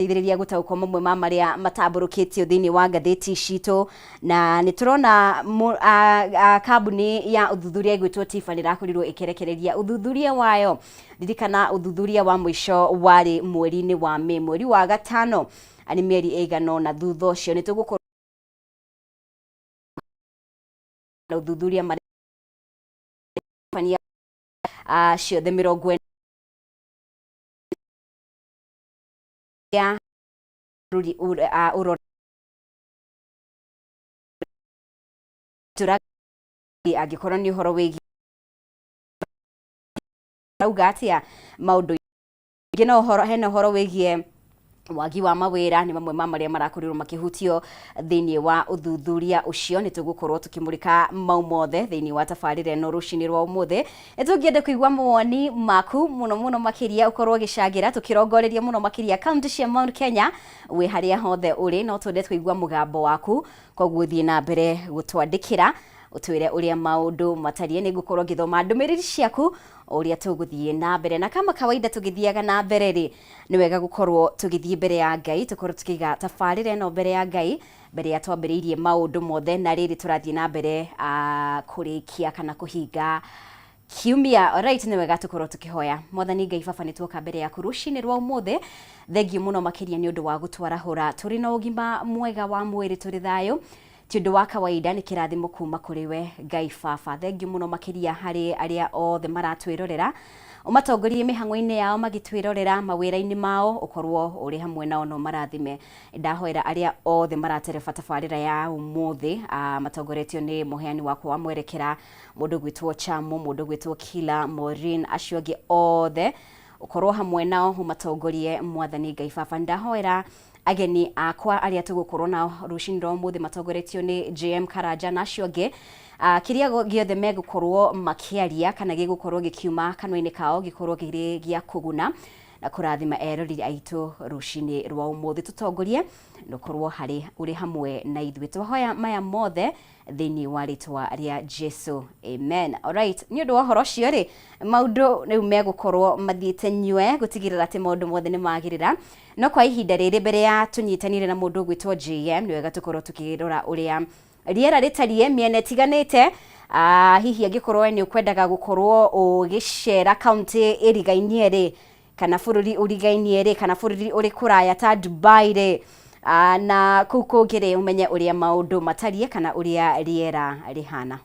ithiriria gutaukwo mamwe ma maria matamburukitio thiini wa ngatheti citũ na nĩ turona kambuni ya uthuthuria igwitwo TIFA nĩrakorirwo ĩkĩrekereria uthuthuria wayo. Ririkana uthuthuria wa mũico warĩ mweri-inĩ wa Mĩĩ, mweri wa gatano, nĩ mĩeri ĩigana ũna thutha ũcio nĩ tũgũkorwo na uthuthuria marĩa ciothe 40 ya ruri uro angĩkorwo nĩ ũhoro wĩgiĩ auga atĩa maũndũ ingĩ no ũhoro hena ũhoro wĩgiĩ wagi wa mawĩra nĩ mamwe ma marĩa marakorirwo makĩhutio thĩinĩ wa uthuthuria ũcio. Nĩ tũgũkorwo tũkĩmũrĩka mau mothe thĩinĩ wa tabarĩra ĩno rũcinĩ rwa ũmũthĩ. Nĩ tũngĩenda kũigua mawoni maku mũno makĩria ũkorwo ũgĩcangĩra tũkĩrongoreria mũno makĩria kaunti cia Mount Kenya wĩ harĩa hothe ũrĩ, no twende kũigua mũgambo waku, koguo thiĩ na mbere gũtwandĩkĩra utwire ũrĩa maũndũ matariĩ. Nĩ ngũkorwo ngĩthoma ndũmĩrĩri ciaku ũrĩa tũgũthiĩ na mbere, na kama kawaida tũgĩthiaga na mbere rĩ, nĩ wega gũkorwo tũgĩthiĩ mbere ya Ngai, tũkorwo tũkĩiga tabarĩra ĩno mbere ya Ngai mbere ya twambĩrĩirie maũndũ mothe. Na rĩrĩ tũrathiĩ na mbere kũrĩkia kana kũhinga kiumia. Alright, nĩ wega tũkorwo tũkĩhoya. Mwathani Ngai Baba, nĩ tuoka mbere yaku rũcinĩ rwa ũmũthĩ, thengiũ mũno makĩria nĩ ũndũ wa gũtwarahũra tũrĩ na ũgima mwega wa mwĩrĩ, tũrĩ thayũ, ti ũndũ wa kawaida, nĩ kĩrathimo kuma kũrĩ we Ngai Baba. Thengiũ mũno makĩria harĩ arĩa othe maratwĩrorera, ũmatongorie mĩhang'o-inĩ yao magĩtwĩrorera mawĩra-inĩ mao, ũkorwo ũrĩ hamwe nao na ũmarathime. Ndahoera arĩa othe maratereba tabarĩra ya ũmũthĩ matongoretio nĩ mũheani wakwa wa mwerekera, mũndũ gwĩtwo Chamo, mũndũ gwĩtwo Kila, Maureen, acio angĩ othe ũkorwo hamwe nao ũmatongorie Mwathani Ngai Baba. Ndahoera ageni akwa arĩa tũgũkorwo nao rũcinĩ rwa ũmũthĩ matongoretio nĩ JM Karanja na acio angĩ, kĩrĩa gĩothe megũkorwo makĩaria kana gĩgũkorwo gĩkiuma kanua-inĩ kao gĩkorwo gĩrĩ gĩa kũguna na kũrathima eroreri aitũ rũcinĩ rwa ũmũthĩ. Tũtongorie nũkorwo ũrĩ hamwe na ithuĩ. Twahoya maya mothe thĩinĩ wa rĩtwa rĩa Jesu, amen. Alright, nĩ ũndũ wa ũhoro ũcio rĩ, maũndũ rĩu megũkorwo mathiĩte nyue gũtigĩrĩra atĩ maũndũ mothe nĩ magĩrĩra. No kwa ihinda rĩrĩ mbere ya tũnyitanire na mũndũ gwĩtwo JM, nĩ wega tũkorwo tũkĩrora ũrĩa rĩera rĩtariĩ mĩena ĩtiganĩte. Hihi angĩkorwo nĩ ũkwendaga gũkorwo ũgĩcera kaunti ĩrigainie rĩ, kana bũrũri ũrigainie rĩ, kana bũrũri ũrĩ kũraya ta Dubai rĩ, na kũu kũngĩ rĩ, ũmenye ũrĩa maũndũ matariĩ kana ũrĩa rĩera rĩhana.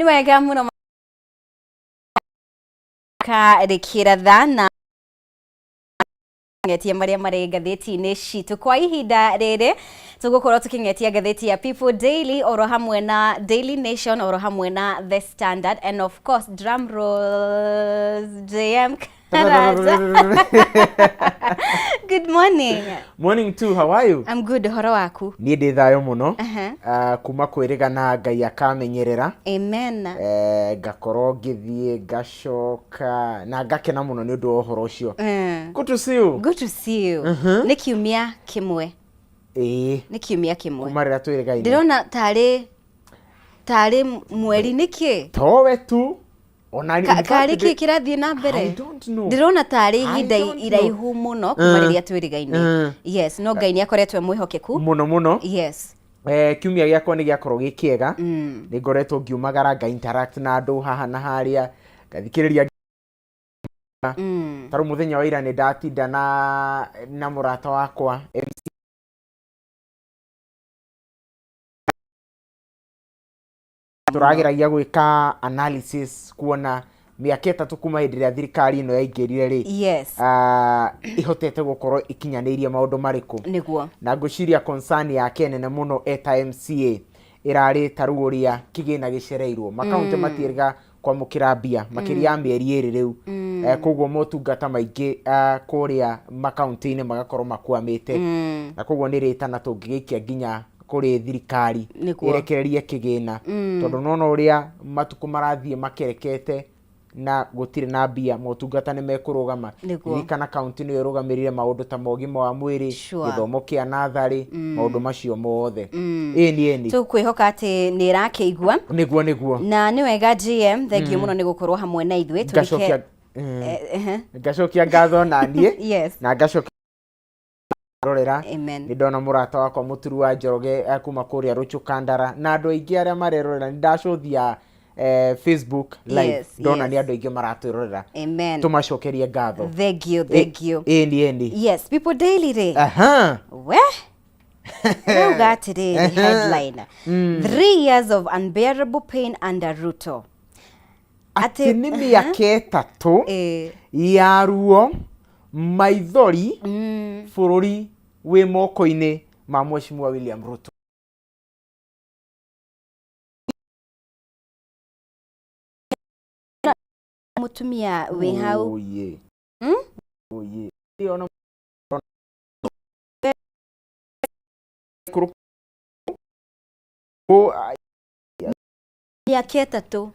Ni wega muno ka rekera thana ngetia maria mari ngatheti-inĩ citũ kwa ihinda rĩrĩ tũgũkorwo tũkĩngetia ngatheti ya People Daily oro hamwe na Daily Nation oro hamwe na The Standard and of course drum rolls JM Karaza. Good morning. Morning too, how are you? I'm good, horo waku? Niĩ ndĩ thayo mũno. Kuma kwĩrĩgana Ngai akamenyerera. Amen. Ngakorwo ngĩthiĩ ngacoka na ngakena mũno nĩ ũndũ wa ũhoro ũcio. Good to see you. Good to see you. Nĩ kiumia kĩmwe. Nĩ kiumia kĩmwe. Kuma rĩrĩa twĩrĩgaine. Ndĩrona tarĩ mweri nĩkĩ? Towe tu. Kari ki kirathiĩ na mbere? I don't know. Ndĩrona tarĩ ihinda iraihu mũno kuma rĩrĩa twĩrĩgaine. Yes, no Ngai nĩ akoretwo mwĩhokeku. Mũno. Yes. Kiumia gĩakwa nĩ gĩakorwo gĩ kĩega. Nĩ ngoretwo ngiumagara nga interact na andũ haha na harĩa ngathikĩrĩria tarũ mũthenya wa ira nĩ ndatinda na mũrata wakwa MC turageragia gwĩka analysis kuona mĩaka 3 kuma hĩndĩ ĩrĩa thirikari ĩno yaingĩrire rĩ. Yes. Ihotete gũkorwo ikinyanĩirie maũndũ marĩkũ. Nĩguo. Na ngwĩciria concern yake nene mũno eta MCA ĩrarĩ tarũ ũrĩa kĩgĩna gĩcereirwo makaunti matiĩrĩga kwamũkĩra mbia makĩria ya mĩeri ĩrĩ rĩu. Koguo motungata maingĩ kũrĩa makaunti-inĩ magakorwo makwamĩte. Na koguo nĩ rĩtana tũngĩgĩikia nginya kũrĩ thirikari ĩrekererie kĩgĩna tondũ nona ũrĩa matukũ marathiĩ makerekete na gũtirĩ na mbia motungata nĩ mekũrũgama. Kana kaunti nĩ ĩrũgamĩrĩire maũndũ ta mogima wa mwĩrĩ, gĩthomo kĩa natharĩ, maũndũ macio mothe. Ĩni tũkwĩhoka atĩ nĩ ĩrakĩigua. Nĩguo na nĩ wega GM thengiũ mũno nĩ gũkorwo hamwe na ithuĩ ngacokia ngatho na niĩ. Yes. Na ngacokia rorera. Amen. Nĩ ndona mũrata wakwa Mũturu wa Njoroge kuma kũrĩa Rũchũkandara na andũ aingĩ arĩa marerorera nĩ ndacũthia Facebook live. Ndona nĩ andũ aingĩ maratwĩrorera. Amen. Tũmacokerie ngatho. Thank you. Ĩni. Yes, People Daily rĩ. We rauga atĩrĩrĩ headline 3 years of unbearable pain under Ruto. Atĩ nĩ mĩaka 3 ya ruo maithori bũrũri wĩ moko-inĩ ma Mheshimiwa William Ruto. Mutumia wĩ hau. Mĩaka 3.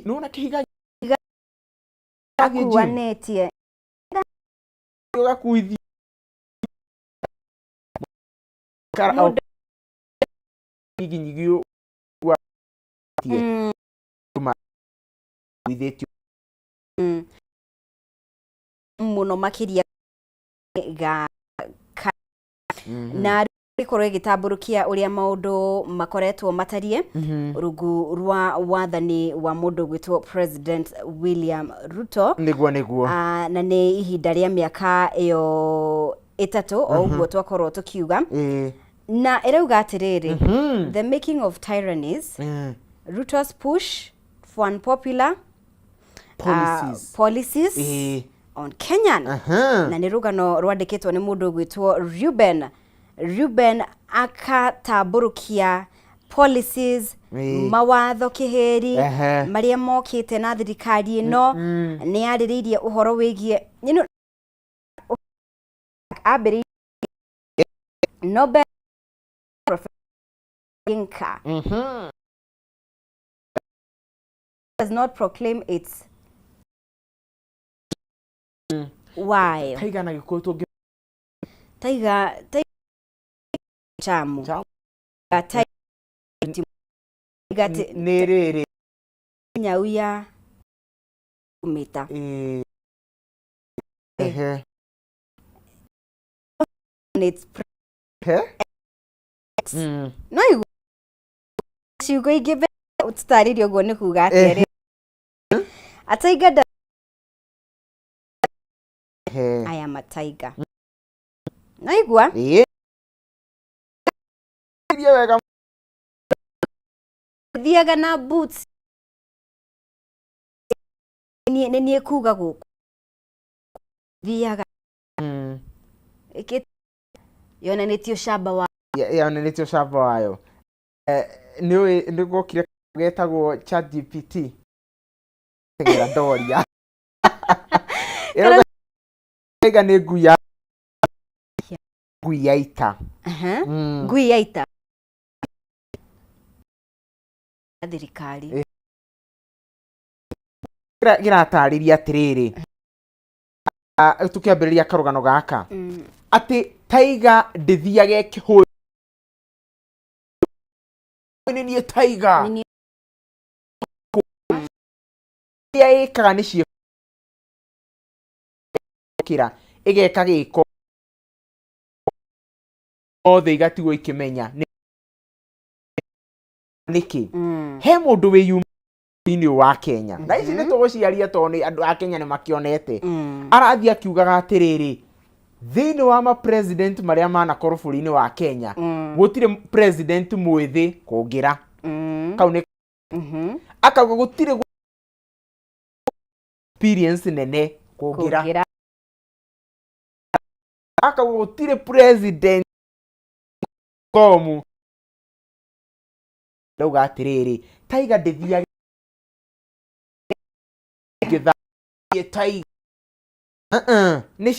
Nona kĩhiga akuanĩtie gakuithia nyigio wa mũno makĩria ga na gĩkorwo gĩtambũrũkia ũrĩa maũndũ makoretwo matariĩ rungu rwa wathani wa mũndũ gwĩtwo President William Ruto. Nĩguo. Na nĩ ihinda rĩa mĩaka ĩyo 3 o ũguo twakorwo tũkiuga. Na ĩrauga atĩrĩrĩ the making of tyrannies, Ruto's push for unpopular policies on Kenyan. Na nĩ rũgano rwandĩkĩtwo nĩ mũndũ gwĩtwo Reuben akatamburukia policies mawatho kĩheri marĩa mokĩte na thirikari ĩno. Nĩ yarĩrĩirie ũhoro wĩgiĩ ambĩrĩirie Nobel Inca does not proclaim its why Taiga chamu nĩrĩrĩ nyau ya kumita no igu ciugo ingĩ ũtarĩrio ũguo nĩ kuga atĩrĩ Ataiga I am a tiger. Naigua? thiaga na boots ni kuga guku thiaga yonanitio shamba wa yonanitio shamba wayo ni gukire getagwo ChatGPT tengera doria ega ni nguya nguyaita nguyaita thirikari giratariria atiriri tukiambiriria karugano gaka ati Taiga ndithiage kihu ni Taiga ya ikaga ni cie kira igeka giko othe igatigwo ikimenya niki he mundu wi yumini wa Kenya na ici ni tuguciaria toni andu a Kenya ni makionete arathia kiugaga atiriri thini wa ma president maria manakorwo bũrũri-inĩ wa Kenya gutire president mwithi kungira kau ni akauga gutire experience nene kungira akauga gutire president komu ndauga atiriri Taiga ndithiage Taiga ni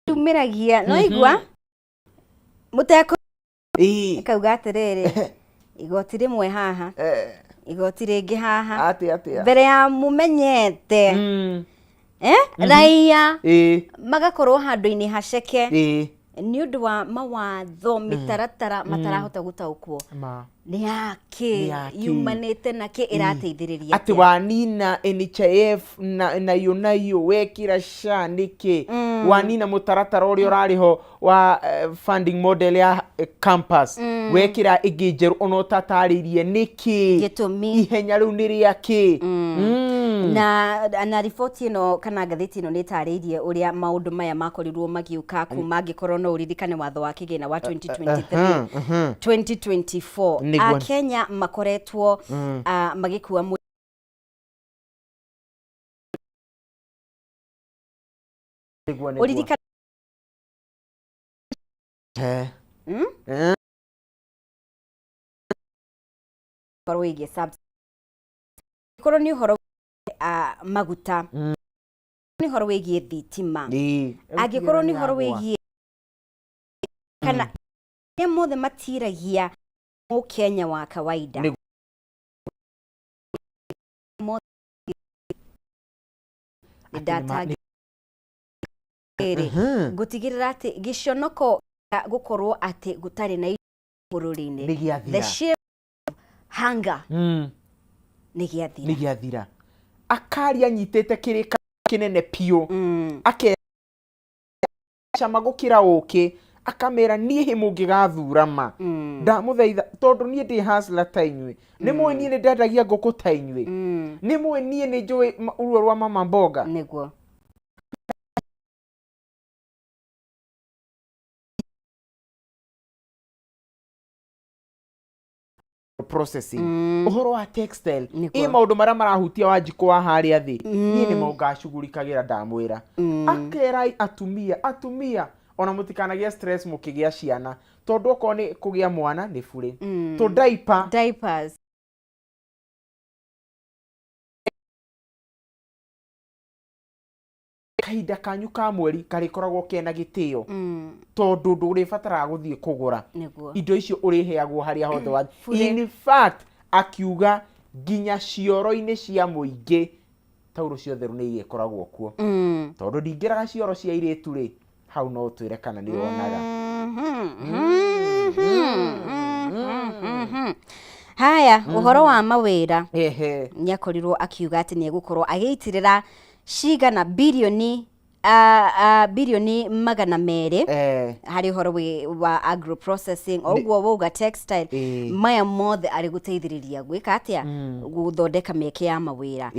yumiragia no igua muteko kauga atiriri igoti rimwe haha igoti ringi haha mbere ya mumenyete raia magakorwo handu-ini haceke ni undu wa mawatho mitaratara matarahota gutaukwo ni yake yumanite nake irateithiriria ati wanina NHIF na yunayo wekira SHA niki wanina mutaratara uria urariho wa funding model ya campus wekira igijeru ono tataririe niki ihenya riu ni riaki na riboti ino kana ngatheti ino nitariirie uria maundu maya makorirwo magiuka kuma ngikorwo no uririkane watho wa kigina wa 2023 2024 Kenya makoretwo magikua uririkane parwege sub korwo ni horo maguta ni horo wegie thitima angikorwo ni horo wegie kana ni mothe matiragia Kenya wa kawaida data gutigirira ati giconoko gukorwo ati gutari na bururi-ini the sheer hunger nigiathira akari anyitete kirika kinene pio ake chama gukira uki akamera nie he mungigathurama ndamuthaitha tondu nie ndi hustler ta inywe ni mwe nie ni ndendagia nguku ta inywe ni mwe nie ni njui uruo rwa mama mboga niguo processing uhoro wa textile maundu maria marahutia wanjiko wa haria thi nie ni maungashugurikagira ndamwira akerai atumia ona mutikanagia stress mukigia ciana tondu oko ni kugia mwana ni bure to diapers kahinda kanyu ka mweri karikoragwo kena gitio tondu nduribatara guthie kugura indo icio uriheagwo haria hothe wa in fact akiuga ginya cioro-ini cia muingi tauro ciothe ni igikoragwo kuo tondu ndingiraga cioro cia iritu ri hau no twire kana ni wonaga haya uhoro wa mawira nyakorirwo akiuga ati ni egukorwo ageitirira cigana bilioni bilioni magana meri hari uhoro wa agro processing oguo wauga textile maya mothe ari guteithiriria gwika atia guthondeka mieke ya mawira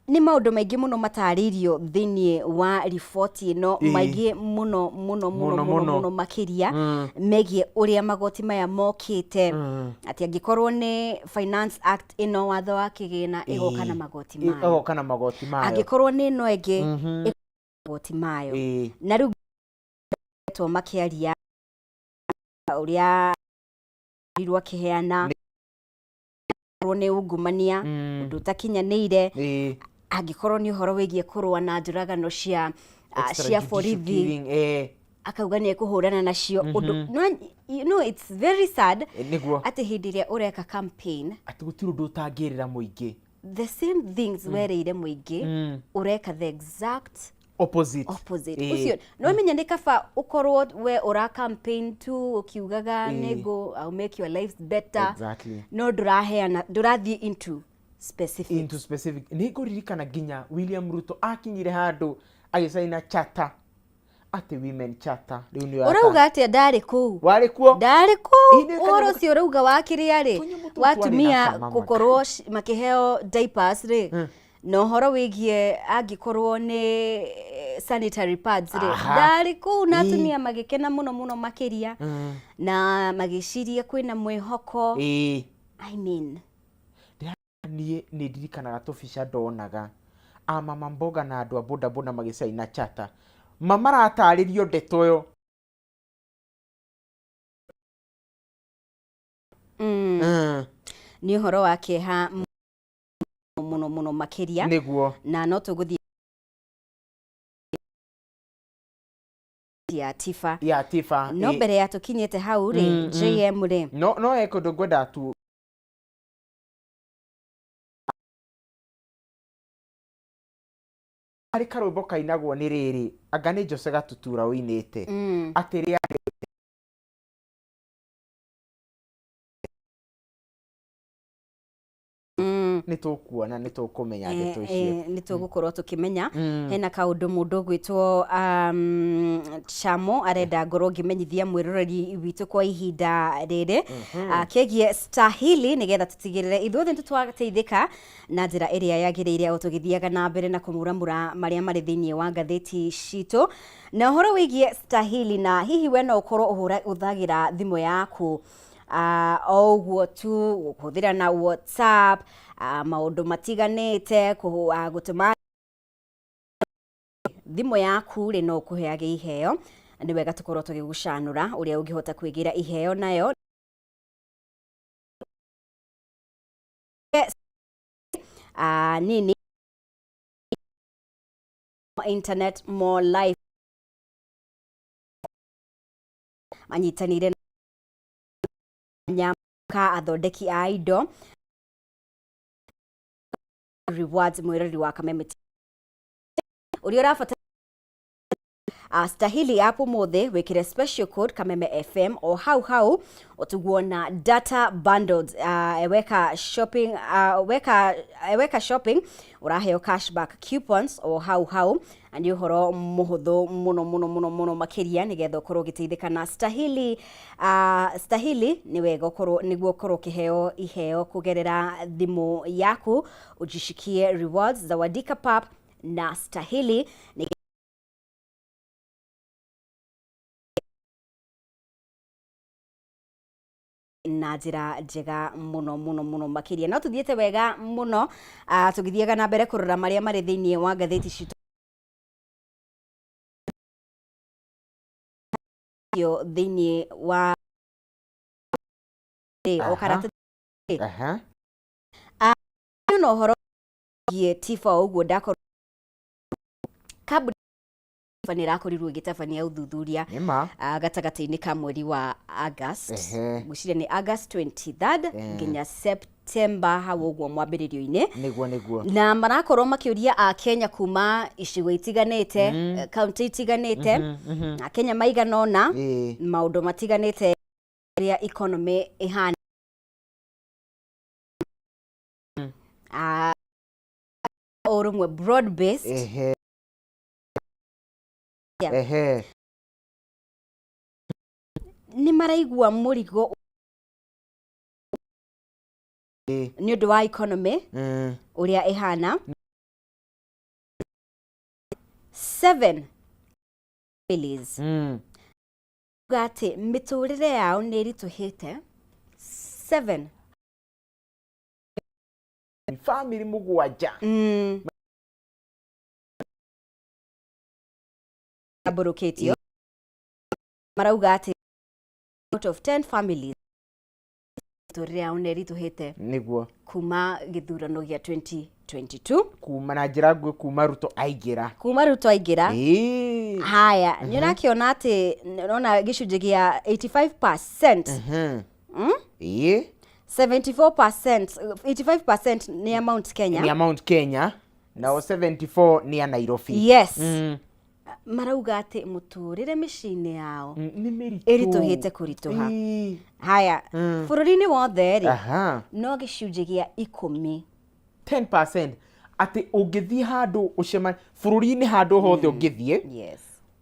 ni maundu maingi muno mataririo thinie wa riboti ino maingi muno makiria megie uria magoti maya mokite ati angikorwo ni Finance Act ino watho wa kigina igoka na magoti mayo angikorwo ni no enge magoti mayo na riu to makiaria uria rirwa kiheana ni ungumania undu takinyanire angikorwo ni uhoro wigie kurwa na njuragano cia borithi akauga ni kuhurana nacio undu you know it's very sad ati hindi ria ureka campaign ati gutiru ndu tangirira muingi the same things wereire muingi ureka the exact opposite ucio no menya ni kaba ukorwo we ura campaign tu ukiugaga nego I'll make your lives better no nduraheana ndurathie into specific nego ririkana ginya William Ruto akinyire handu agisaina charter ati women charter riu ni urauga ati ndari ku wari kuo oro cio urauga wakiria ri watumia gukorwo makiheo diapers ri no horo wigie angikorwo ni sanitary pads ri ndari ku na atumia magikena muno makiria na magiciria kwina mwihoko I mean ni ndirikanaga tubica ndonaga mama mboga na andu a boda magicaina chata mamarataririo ndeto yo ni horo wake ha muno makiria niguo na no tuguthie ya tifa no mbere ya tukinyete hau ri JM ri no eko ndongwenda tu ari karwimbo kainagwo ni riri anga ni Jose Gatutura uinite atiri nitukuona nitukumenya ndeto icio nitugukorwo tukimenya hena kaundu mundu gwitwo Chamo arenda ngorwo ngimenyithia mwiroreri witu kwa ihinda riri kegie Stahili nigetha tutigirire ithuothe tutwateithika na njira iria yagiriire o tugithiaga na mbere na kumuramura maria mari thinie wa ngatheti citu na horo wigie Stahili na hihi we no ukorwo uthagira thimu yaku oguo tu kuthira na WhatsApp maundu matiganite gutuma thimu yaku ri no kuheage iheo ni wega tukorwo tugigucanura uria ungihota kwigira iheo nayo nini internet more life manyitanire nyamka athondeki a indo rewards mwirori wa Kameme uria urafata Stahili hapo mothe wekire special code Kameme FM o hau otuguona data bundles eweka shopping uraheo cashback coupons o hau and uhoro muhuthu muno makiria nigetha ukorwo giteithika na Stahili ni wega ukorwo niguo ukorwo kiheo iheo kugerera thimu yaku ujishikie rewards zawadika pap na Stahili na njira njega muno makiria no tuthiete wega muno tugithiaga na mbere kurora maria mari thinie wa ngatheti citu yo thinie wa o karata no horo gie tifa uguo ndako fanira korirwo gitabania uthuthuria gatagati-ini ka mweri wa August guciria ni August 23rd nginya September hau uguo mwambiririo-ini niguo na marakorwo makiuria a Kenya kuma icigo itiganite county itiganite a Kenya maiganona maundu matiganite ria economy ihana orumwe broad based ni maraigua murigo ni undu wa economy uria ihana 7 families gati miturire yao nä ritũhĩte 7 family mugwanja aboroketio marauga ati out of 10 families miturire yao nä ritũhĩte niguo kuma gĩthurano gĩa 2022 kuma na njĩra nguhĩ kuma Ruto aingĩra haya nĩ ũrakiona atĩ nona gĩcunjĩ gĩa 85% 85% ni Mount Kenya nao 74 ni ya Nairobi. Yes. Marauga ati muturire mĩciĩ-inĩ yao ĩritũhĩte kũritũha. Haya bũrũri-inĩ wothe rĩ no gĩcunjĩ gĩa 10% ati ũngĩthiĩ handũ ũcemanie bũrũri-inĩ handũ hothe ũngĩthiĩ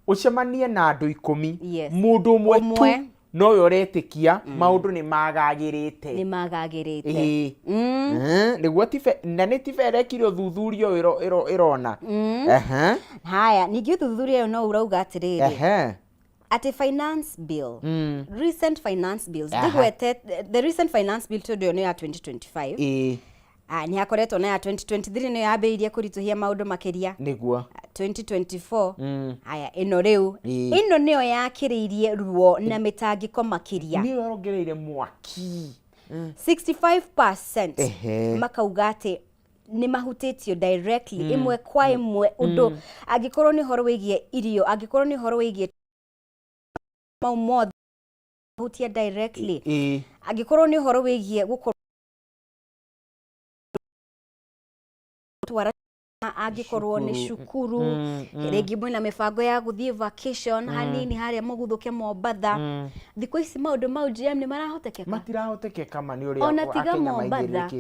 ũcemanie na andũ 10 mũndũ ũmwe tu noyo ũretĩkia maũndũ nĩ magagĩrĩte nĩguo na nĩ tibe ĩrekire ũthuthuria ĩrona. Haya ningĩ ũthuthuria ũyũ no ũrauga atĩrĩrĩ at a finance bill recent finance bills the recent finance bill tondũ nĩ ya 2025 nĩ hakoretwo na ya 2023 nĩ yambĩrĩirie kũritũhia maũndũ makĩria nĩguo 2024 haya ĩno rĩu ĩno nĩyo yakĩrĩirie ruo na mĩtangĩko makĩria nĩyo yongereire mwaki 65% makauga atĩ nĩ mahutĩtio directly ĩmwe kwa ĩmwe ũndũ angĩkorwo nĩ ũhoro wĩgiĩ irio angĩkorwo nĩ ũhoro wĩgiĩ mau mothe mahutia directly angĩkorwo nĩ ũhoro wĩgiĩ gũkorwo angĩkorwo nĩ cukuru rĩngĩ mwĩna mĩbango ya gũthiĩ vacation hanini harĩa mũguthũke Mombatha thikũ ici maũndũ mau GM nĩ matirahotekeka ma nĩ ũrĩa ona tiga Mombatha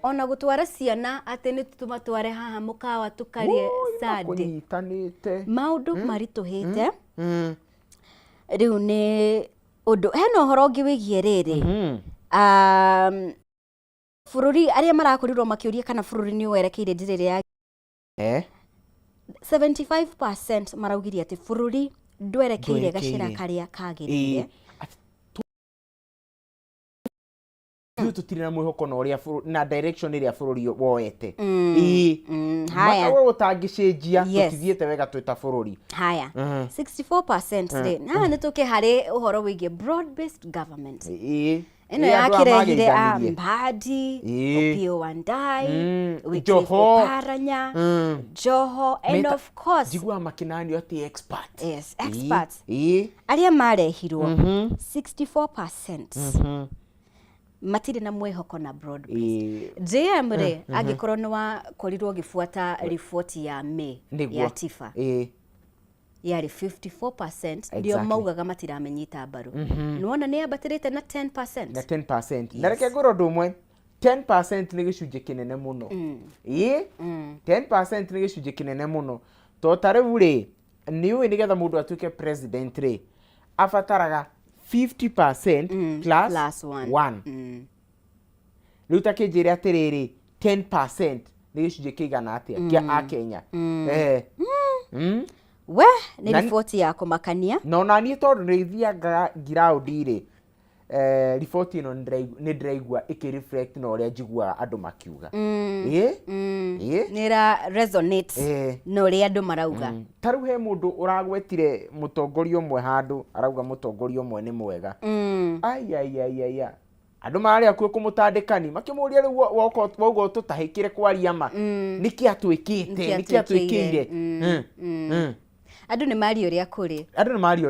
ona gũtwara ciana atĩ nĩ tũmatware haha mũkawa tũkarie Sunday maũndũ maritũhĩte rĩu nĩ ũndũ hena ũhoro ũngĩ wĩgiĩ rĩrĩ bũrũri arĩa marakorirwo makĩũria kana bũrũri nĩ werekeire njĩra ĩrĩa ya 75% maraugirie atĩ bũrũri ndwerekeire gacĩra karĩa kagĩrĩire tutirĩ na mwĩhoko na ũrĩa na direction ĩrĩa bũrũri woete haya wewe ũtangĩcenjia tũtithiĩte wega twĩ ta bũrũri. Haya 64% rĩ haha nĩ tũke harĩ ũhoro wĩgiĩ broad based government ĩno yakĩrehire Mbadi, Opiyo Wandayi, Wycliffe Oparanya, Joho and of course njigua makinanio atĩ experts arĩa marehirwo 64% matirĩ na mwĩhoko na broad based. JM rĩ angĩkorwo nĩ wakorirwo gĩbuata riboti ya May ya TIFA yarĩ 54% ndio maugaga matiramenyita mbaru nĩwona nĩ ambatĩrĩte na 10% na reke ngoro ũndũ ũmwe 10% nĩ gĩcunjĩ kĩnene mũno 10% nĩ gĩcunjĩ kĩnene mũno to ta rĩu rĩ nĩũĩ nĩgetha mũndũ atuĩke president rĩ abataraga 50% plus 1 rĩu ta kĩnjĩre atĩrĩrĩ 10% nĩ gĩcunjĩ kĩigana atĩa kĩa Akenya we nĩ riboti ya kũmakania no na niĩ tondũ nĩ ithiaga ground rĩ riboti ĩno nĩ ndĩraigua ĩkĩ-reflect na ũrĩa njiguaga andũ makiuga nĩ ra resonate na ũrĩa andũ marauga ta rĩu he mũndũ ũragwetire mũtongoria ũmwe handũ arauga mũtongoria ũmwe nĩ mwega ayayayaya andũ marĩa kuo kũmũtandĩkani makĩmũria rĩu wauga tũtahĩkĩre kwaria ma nĩkĩ atwĩkĩire andũ nĩ mario ũrĩa kũrĩ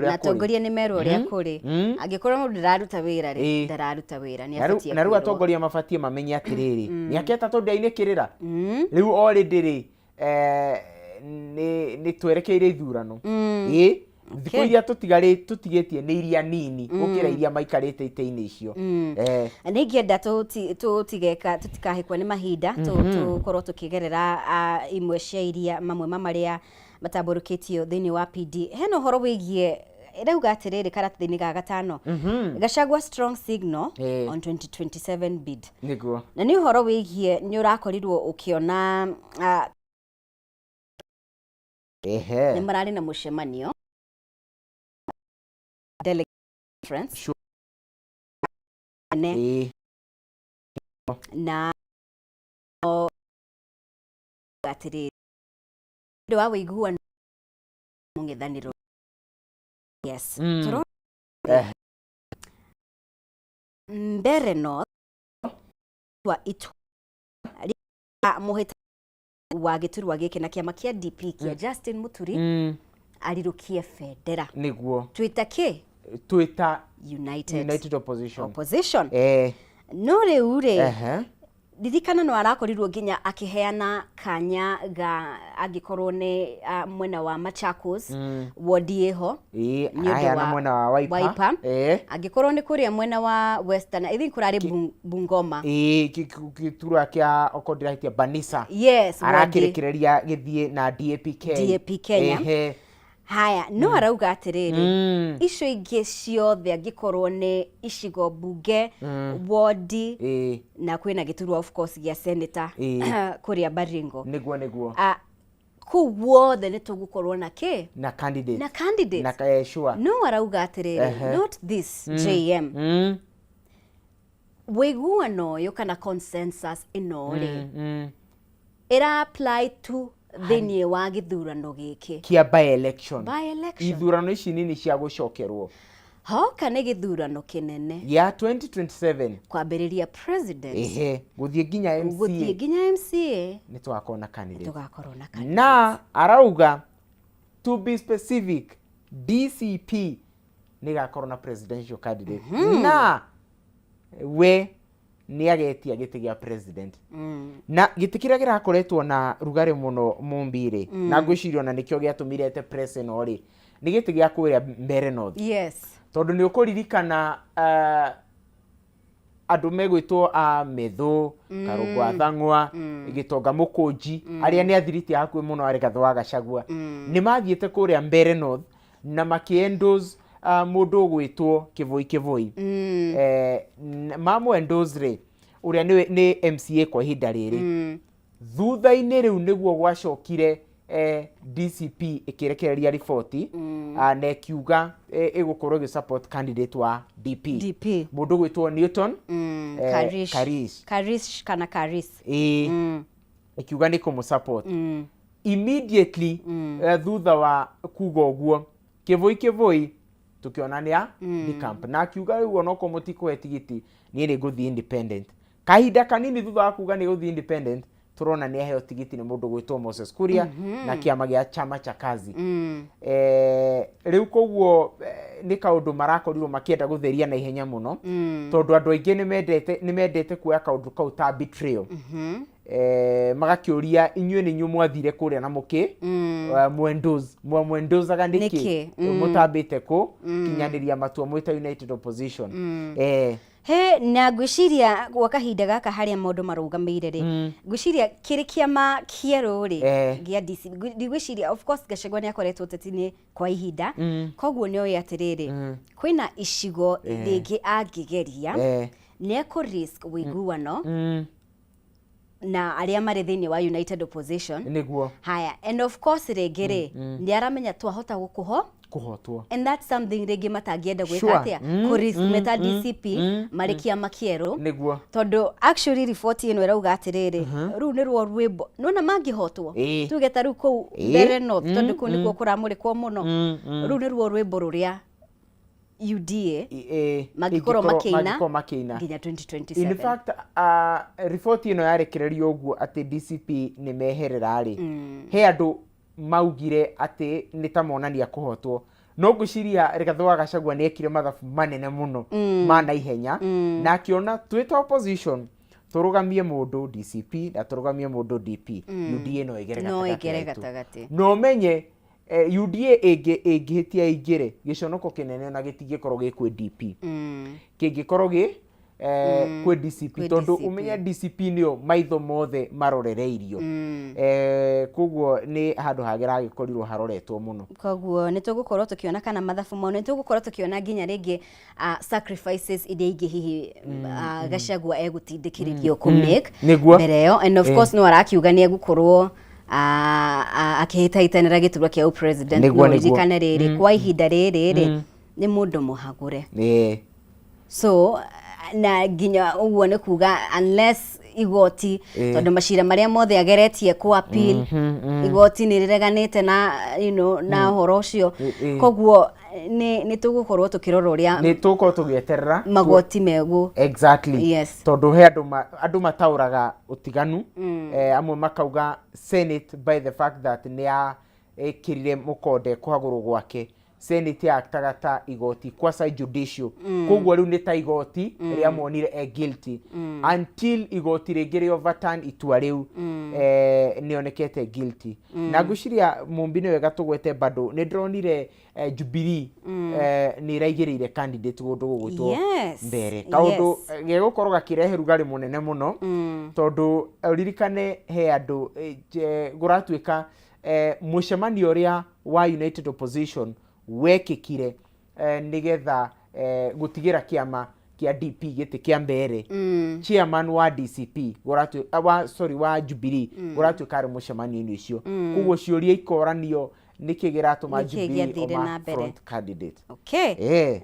na atongoria nĩ merwo ũrĩa kũrĩ angĩkorwo mũndũ ndararuta wĩra rĩ ndararuta wĩra nĩ abatie na rĩu atongoria mabatie mamenye atĩrĩrĩ nĩake ta tondũ ainĩkĩrĩra rĩu already rĩ nĩ twerekeire ithurano thikũ iria tũtigĩtie nĩ iria nini gũkĩra iria maikarĩte itĩ-inĩ icio nĩ ingĩenda tũtikahĩkwo nĩ mahinda tũkorwo tũkĩgerera imwe cia iria mamwe marĩa matambũrũkĩtio thĩinĩ wa PD. Hena ũhoro wĩgiĩ rauga atĩrĩrĩ karatathi-inĩ ga gatano Gachagua strong signal on 2027 bid nĩguo na nĩ ũhoro wĩgiĩ nĩ ũrakorirwo ũkĩona Ehe. nĩ mararĩ na mũcemanio conference na atĩrĩrĩ nĩ wa wĩiguano mũng'ethanĩro yes Mbeere North wa itu mũhĩtania wa gĩturwa gĩkĩ na kĩama kĩa DP kĩa Justin Muturi arirũkie bendera nĩguo twĩta United Opposition no rĩu rĩ ririkana no arakorirwo nginya akiheana kanya ga angĩkorwo nĩ mwena wa Machakos wodi ho aya mwena wa Wiper angĩkorwo nĩ kũrĩa mwena wa Western I think kurarĩ Bungoma gĩturwa kĩa okondirahitia Banisa arakĩrekereria gĩthiĩ na DAP Kenya haya no arauga atĩrĩrĩ icio ingĩ ciothe angĩkorwo nĩ icigo bunge wodi na kwĩna gĩturwa of course gĩa senator kũrĩa Baringo nĩguo kũu guothe nĩ tũgũkorwo na na candidate na sure no arauga atĩrĩrĩ not this JM wĩiguano ũyũ kana consensus ĩno rĩ ĩra apply to thĩinĩ wa gĩthurano gĩkĩ kia by election ithurano ici nini cia gũcokerwo hoka nĩ gĩthurano kĩnene ya 2027 kwambĩrĩria president gũthiĩ nginya MCA nĩ tũgakorwo na candidate na arauga to be specific DCP nĩ gakorwo na presidential candidate na we nĩ agetia gĩtĩ gĩa president na gĩtĩ kĩrĩa gĩrakoretwo na rugarĩ mũno Mumbiri na ngwĩciria na nĩkĩo gĩatũmire press ĩno rĩ nĩ gĩtĩ gĩa kũrĩa Mbeere North tondũ nĩ ũkũririkana andũ megwĩtwo Methu Karũngwa Thang'wa Gĩtonga Mũkũnji arĩa nĩ athiriti hakuhĩ mũno arĩ Gathũ wa Gachagua nĩ mathiĩte kũrĩa Mbeere North na makĩendorse mũndũ gwĩtwo Kĩvũi mamwendorse rĩ ũrĩa nĩ MCA kwa ihinda rĩrĩ thutha-inĩ rĩu nĩguo gwacokire DCP ĩkĩrekereria riboti na ĩkiuga ĩgũkorwo ĩgĩsupport candidate wa DP mũndũ gwĩtwo Newton Karis ĩkiuga nĩ kũmũsupport immediately thutha wa kuga ũguo Kĩvũi tukionania ni camp na akiuga rĩu onoko mũtikũhe tigiti niĩ nĩ ngũthiĩ independent kahinda kanini thutha wa kuga nĩ gũthiĩ independent turona nĩ aheo tigiti nĩ mũndũ gwĩtwo Moses Kuria na kĩama gĩa chama cha kazi rĩu koguo nĩ kaũndũ marakorirwo makĩenda gũtheria na ihenya mũno tondũ andũ aingĩ nĩ mendete kuoya kaũndũ kau ta betrayal magakĩũria inyuĩ nĩ inyuĩ mwathire kũrĩa na mũkĩ mwendozaga nĩkĩ mũtambĩte kũ kinyanĩria matua mwĩta United Opposition na ngwĩciria gwa kahinda gaka harĩa maũndũ marũgamĩire rĩ ngwĩciria kĩrĩ kĩama kĩerũ rĩ gĩa DC ngwĩciria of course Gachagua nĩ akoretwo ũteti-inĩ kwa ihinda koguo nĩ oĩ atĩrĩrĩ kwĩna icigo rĩngĩ angĩgeria nĩ ekũ-risk wĩiguano na arĩa marĩ thĩinĩ wa United Opposition nĩguo haya and of course rĩngĩ rĩ nĩ aramenya twahota kũhotwo and that's something rĩngĩ matangĩenda gwĩka atĩa kũ-risk meta DCP marĩ kĩama kĩerũ nĩguo tondũ actually riboti ĩno ĩrauga atĩrĩrĩ rĩu nĩruo rwĩmbo nona mangĩhotwo tuge ta rĩu kũu Mbeere North tondũ kũu nĩkuo kũramũrĩkwo mũno rĩu nĩruo rwĩmbo rũrĩa UDA magĩkorwo makĩina nginya 2027 in fact riboti ĩno yarekererio ũguo atĩ DCP nĩ meherera rĩ he andũ maugire atĩ nĩ ta monania kũhotwo no ngwĩciria Rigathĩ wa Gachagua nĩ ekire mathabu manene mũno ma naihenya na akĩona twĩta opposition tũrũgamie mũndũ DCP na tũrũgamie mũndũ DP UDA no ĩgere gatagatĩ no ũmenye UDA ĩngĩhĩtia ingĩre gĩconoko kĩnene na gĩtingĩkorwo gĩkwĩ DP kĩngĩkorwo kwĩ DCP tondũ ũmenya DCP nĩo maitho mothe marorereirio koguo nĩ handũ hagĩragĩkorirwo haroretwo mũno koguo nĩ tũgũkorwo tũkĩona kana mathabu mau nĩ tũgũkorwo tũkĩona nginya rĩngĩ sacrifices iria ingĩ hihi Gachagua egũtindĩkĩrĩrio kũ-make mbere ĩyo and of course no arakiuga nĩ egũkorwo akihitaitanira giturwa kia president no ririkane riri kwa ihinda riri ni mundu muhagure so na ginya uguo ni kuga unless igoti tondu macira maria mothe ageretie ku appeal igoti ni rireganite na na horo cio koguo ni tugukorwo tukirora uria ni tuko tugieterera magoti megu exactly yes. Tondu he andu matauraga utiganu amwe makauga Senate by the fact that ni ekirire mukonde kuhaguru gwake Senate yaktagata igoti kwasa judicial koguo riu ni ta igoti ria monire guilty until igoti ringire overturn itua riu nionekete guilty na ngushiria mumbine wega tugwete bado ni ndronire Jubilee ni raigirire candidate gundu gugutwo mbere kaundu gegukorwo gakirehe rugari munene muno tondu ririkane he andu guratwika mucemanio ria wa United Opposition wekikire nigetha gutigira kiama kia DP giti kia mbere chairman wa DCP wa Jubilee guratwika ari mucemanio icio kuguo ciuria ikoranio nikigiratuma Jubilee oma front candidate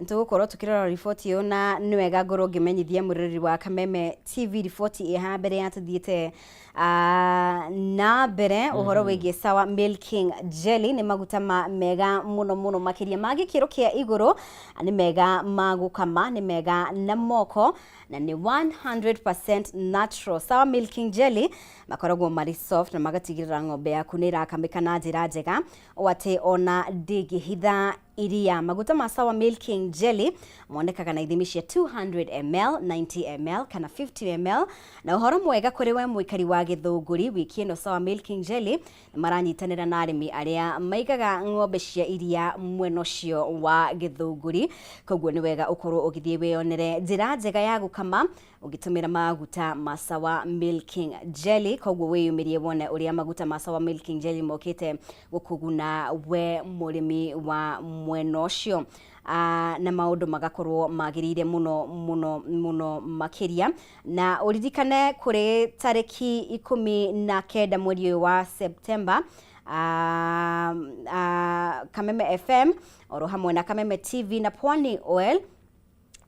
ntugukorwo tukirora report iyo na niwega ngoro ngimenyithia muriri wa Kameme TV report iha mbere ya tuthiite na mbere uhoro wigie Sour Milking Jelly ni maguta mega muno makiria magi kiro kia iguru ni mega magukama ni mega na moko na ni 100% natural. Sour Milking Jelly makoragwo mari soft na magatigirira ng'ombe yaku ni irakamika na njira njega wate ona ndingihitha iria. Maguta ma Sour Milking Jelly monekaga na ithimi cia 200 ml 90 ml kana 50 ml na uhoro mwega kuri we muikari wa Githunguri wiki ino Sour Milking Jelly maranyitanira na arimi aria maigaga ng'ombe cia iria mweno cio wa Githunguri koguo ni wega ukorwo ugithie weyonere njira njega ya gukama ugitumira maguta ma Sour Milking Jelly koguo weyumirie wone uria maguta ma Sour Milking Jelly mokite gukuguna we murimi wa mweno cio na maundu magakorwo magirire muno makiria na uririkane kuri tariki 19 mweri wa September Kameme FM oro hamwe na Kameme TV na Pwani Oil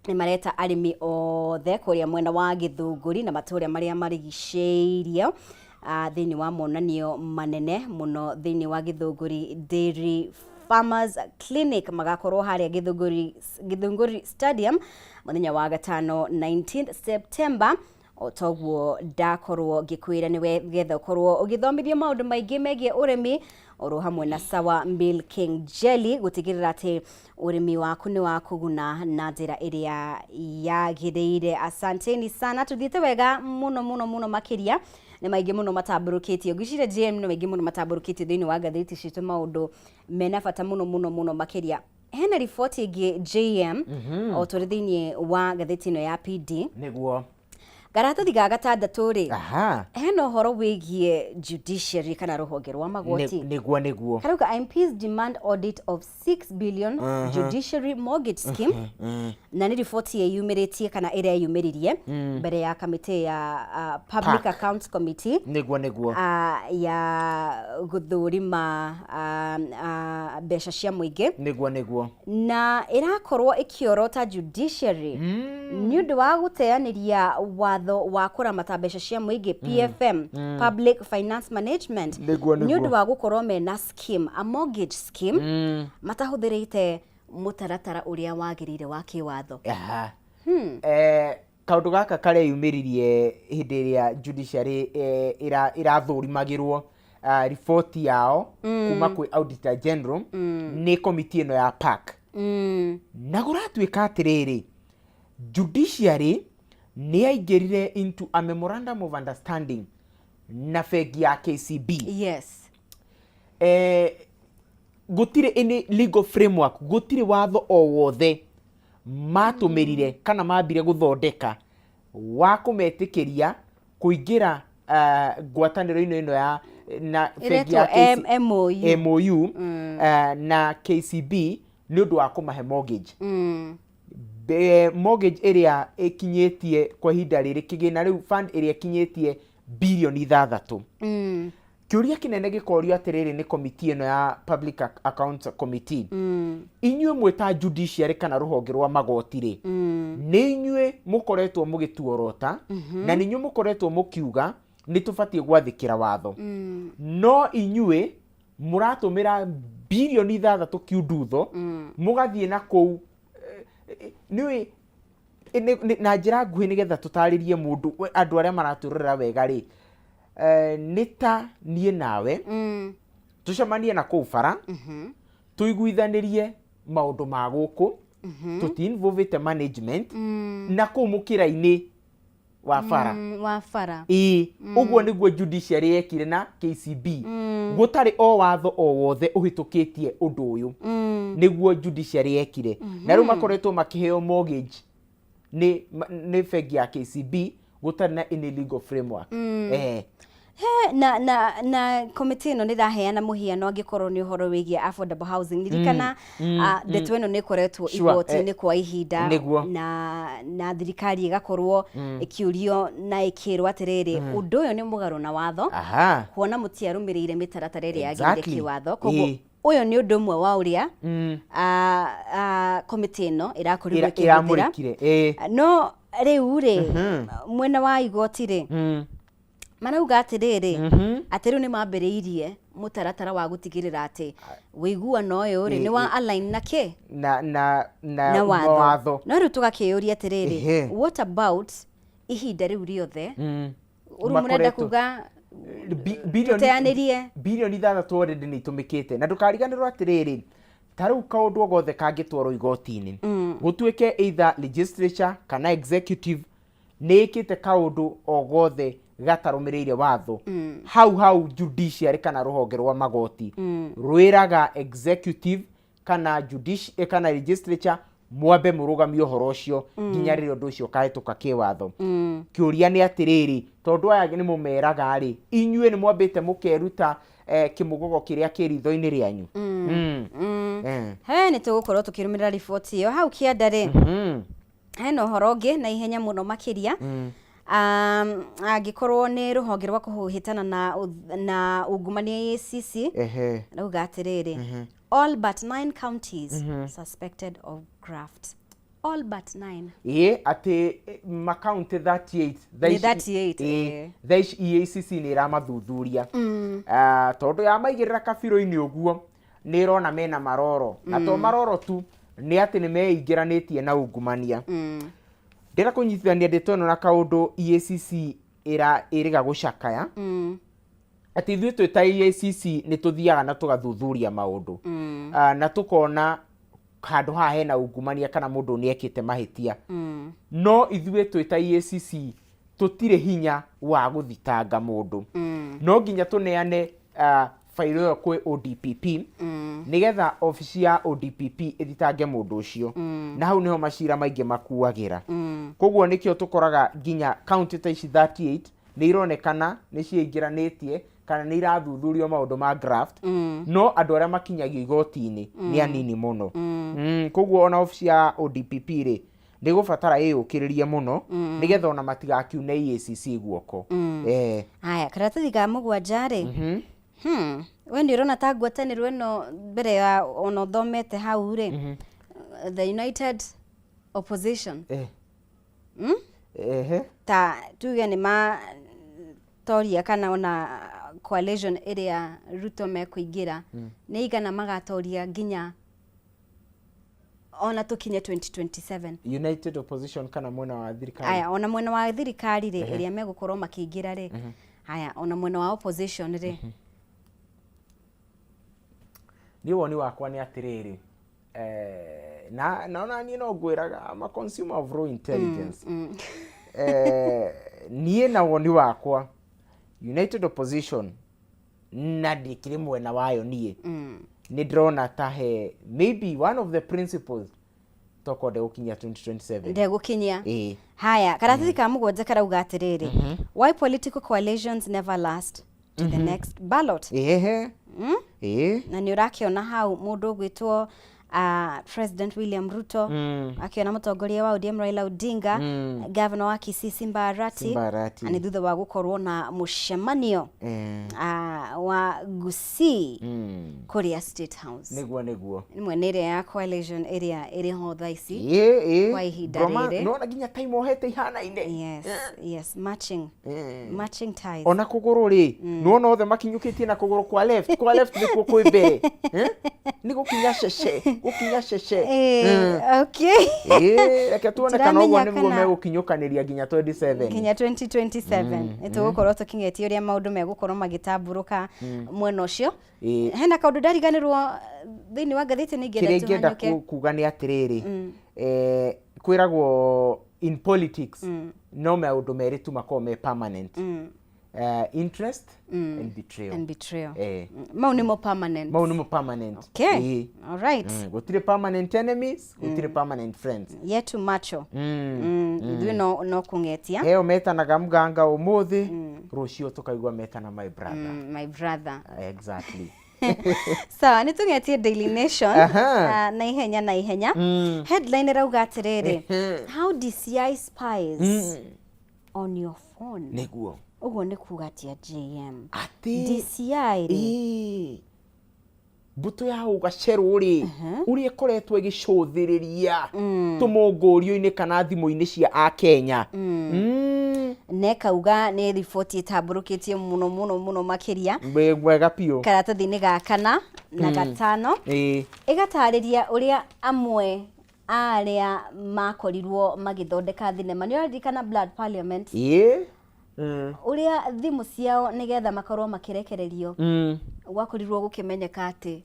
ni mareta arimi othe kuria mwena wa Githunguri na maturia maria marigiceirie thini wa monanio manene muno thini wa Githunguri Dairy Farmers Clinic magakorwo haria Githunguri Stadium muthenya wa gatano 19th September otoguo ndakorwo ngikwira niwe getha ukorwo ugithomithio maundu maingi megie urimi oro hamwe na Sour Milking Jelly gutigirira ati urimi waku ni wa kuguna na njira iria yagiriire. Asanteni sana tuthiite wega muno makiria ni maingi muno matamburukitio ngicire GM ni maingi muno matamburukitio thini wa gatheti citu maundu mena bata muno makiria. Hena report igi JM o turi thini wa gatheti no ya PD niguo garatathi ga gatandatu ri hena uhoro wigie judiciary kana ruhonge rwa magoti niguo karuka MPs demand audit of 6 billion judiciary mortgage scheme na ni report ye yumiritie kana ire yumiririe mbere ya committee ya public accounts committee niguo ya guthurima besha cia muingi niguo na irakorwo ikiorota judiciary ni undu wa guteaniria watho wa kuramata besha cia muingi PFM public finance management ni undu wa gukorwo mena scheme a mortgage scheme matahuthirite mutaratara uria wagirire wa kiwatho kaundu gaka kare yumiririe hindi iria judiciary irathũrimagirwo report yao kuma kwi auditor general ni committee ino ya PAC na guratwika atiriri judiciary ni aingirire into a memorandum of understanding na bengi ya KCB gutire any legal framework gutire watho o wothe matumirire kana mambire guthondeka wa kumetikiria kuingira ngwataniro ino ya na bengi ya MOU na KCB ni undu wa kumahe mortgage mortgage area ikinyetie kwa hinda riri kigina riu fund area ikinyetie bilioni 6 kiuria kinene gikorio atiriri ni committee ino ya Public Accounts Committee inyue mweta judiciary kana ruhonge rwa magoti ri ni inyue mukoretwo mugituorota na ni inyue mukoretwo mukiuga ni tubatie gwathikira watho no inyue muratumira bilioni 6 kiundutho mugathie na kou niwe na njira nguhi nigetha tutaririe mundu andu aria maraturira wega ri nita nie nawe tucemanie na kou bara tuiguithanirie maundu ma guku tutinvolvete management na kou mukira-ini wa bara uguo niguo judiciary yekire na KCB gutari o watho o wothe uhitukitie undu uyu niguo judiciary yekire na riu makoretwo makiheo mortgage ni bengi ya KCB gutari na in legal framework na committee ino ni raheana muhiano angikorwo ni uhoro wigie affordable housing ndirikana ndeto ino ni koretwo igoti-ini kwa ihinda na thirikari igakorwo ikiurio na ikirwo atiriri undu uyu ni mugaru na watho kuona mutiarumirire mitaratara iria yagirire kiwatho koguo uyu ni undu umwe wa uria committee ino irakorirwo ikihũthĩra no riu ri mwena wa igoti ri marauga atiriri atiru ni mambiriirie mutaratara wa gutigirira ati wiguano uyu ri ni wa align na ki na watho no riu tugakiuria atiriri what about ihinda riu riothe urumurenda kuga bilioni 6 already ni itumikite na ndukariganirwo atiriri tariu kaundu gothe kangitwarwo igoti-ini gutuike either legislature kana executive ni ikite kaundu o gothe gatarumirire watho hau judiciary kana ruhonge rwa magoti rwiraga executive kana judiciary kana legislature mwambe murugamio horo ucio nginya riri undu ucio kahituka kiwatho kiuria ni atiriri tondu aya ni mumeraga ri inyue ni mwambite mukeruta kimugogo kiria kiritho-ini rianyu ni tugukorwo tukirumirira report iyo hau kianda ri hena uhoro ungi na ihenya muno makiria angikorwo ni ruhonge rwa kuhitana na ungumania EACC rauga atiriri all but 9 counties suspected of graft. All but 9 ati makaunti 38 thaici EACC ni iramathuthuria tondu ya maigirira kabiro-ini uguo ni irona mena maroro na to maroro tu ni ati ni meingiranĩtie na ungumania ndira kunyitithania ndeto ĩno na kaundu EACC iriga gucakaya ati ithuĩ twĩ ta EACC ni tuthiaga na tugathuthuria maundu na tukona handu haha hena ungumania kana mundu ni ekite mahitia no ithuĩ twĩ ta EACC tutire hinya wa guthitanga mundu no nginya tuneane failo yo kwe ODPP nigetha ofisi ya ODPP ithitange mundu ucio na hau niho macira maingi makuagira koguo nikio tukoraga nginya county ta ici 38 ni ironekana ni ciingiranitie kana ni irathuthurio maundu ma graft no andu aria makinyagio igoti-ini ni anini muno koguo ona ofisi ya ODPP ri ni gubatara yukiririe muno nigetha ona matigakiune EACC guoko haya karatathi ga mugwanja ri we ndio rona ta ngwatanĩro ĩno mbere ya ona thomete hau ri the United Opposition ta tuge ni ma toria kana ona coalition area Ruto mekuingira ni igana magatoria nginya ona tukinye 2027 United Opposition kana mwena wa thirikari aya ona mwena wa thirikari ri iria megukorwo makiingira ri aya ona mwena wa opposition ri ni woni wakwa ni atiriri na ni no gwiraga I'm a consumer of raw intelligence nie na woni wakwa United Opposition na ndikiri mwena wayo nie ni drona tahe maybe one of the principles toko de ukinya 2027 de gukinya haya karatathi ka mugwanja karauga atiriri why political coalitions never last to the next ballot na ni urakiona hau mundu gwitwo President William Ruto akiona mutongoria wa ODM Raila Odinga, governor wa Kisii Simba Arati ani thutha wa gukorwo na mucemanio wa Gusii kuria State House niguo imwe nire ya coalition area iri ho thaici kwa ihinda riri no na ginya time ohete ihana-ine yes matching ties ona kuguru ri no othe makinyukitie na kuguru kwa left nikuo kwi mbere ni gukinya sheshe okay reke tuone kana uguo niguo megukinyukaniria ginya 2027 nitugukorwo tukingetie uria maundu megukorwo magitamburuka mwena ucio hena kaundu ndariganirwo thiini wa ngathiti ni ingenda kuga ni atiriri kwiragwo in politics no maundu meri tu makome permanent interest and betrayal mau ni mo permanent okay all right gutire permanent enemies gutire permanent friends yetu macho ithuĩ no kungetia heo metanaga mganga umuthi rucio tukaigua metana my brother exactly sawa ni tungetie Daily Nation na ihenya headline rauga atiriri how DCI spies on your phone niguo uguo ni kugatia JM DCI ri buto ya ugacerwo ri uri ekoretwo igicuthiriria tumongorio-ini kana thimo-ini cia a Kenya nekauga ni report itamburukitie muno makiria wega pio karatathi-ini ga kana na gatano igatariria uria amwe aria makorirwo magithondeka thinema ni uririkana Blood Parliament uria thimu ciao nigetha makorwo makirekererio gwakorirwo gukimenyeka ati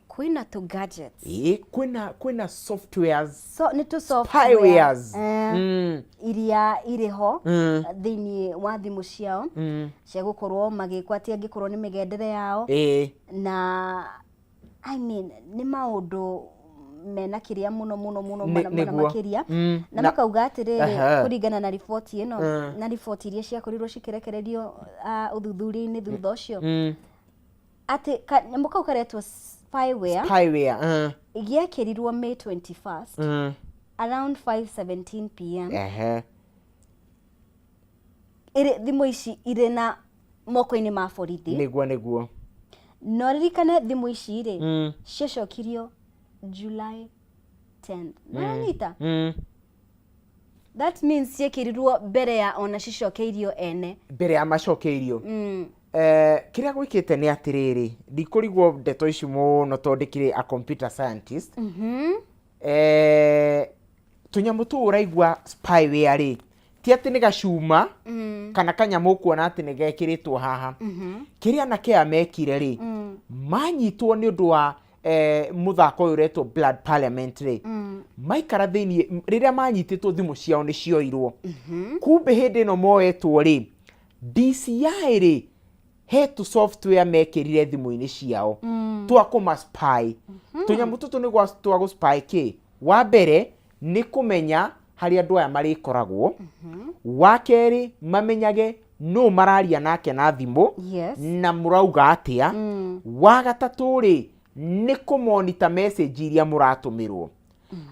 kwina tu gadgets kwina softwares ni tu softwares iria iriho thiini wa thimu ciao cia gukorwo magikwatia angikorwo ni migendere yao na I mean ni maundu mena kiria muno makiria na makauga atiriri kuringana na report ino na report iria ciakorirwo cikirekererio uthuthuri-ini thutha ucio ati nyamũ kau karetwo spyware giakirirwo May 21st around 5:17 pm thimu ici iri na moko-ini ma borithi niguo no ririkane thimu ici ri ciacokirio July 10th manita that means ciakirirwo mbere ya ona cicokeirio ene mbere ya macokeirio kiria gwikite ni atiriri ndikurigwo ndeto ici muno tondikire a computer scientist tunyamu tu uraigwa spyware ri ti ati ni gacuma kana kanyamu kuona ati ni gekiritwo haha kiria na kia mekire ri manyitwo ni undu wa muthako uyu retwo Blood Parliament ri maikara thiini riria manyititwo thimu ciao ni cioirwo kumbe hindi no moetwo ri DCI ri hetu software mekirire thimu-ini ciao twa kuma spy tunyamu tutu ni gwa twa go spy ki wa mbere ni kumenya hari andu aya marikoragwo wa keri mamenyage no mararia nake na thimu na murauga atia wa gatatu ri ni kumonita message iria muratumirwo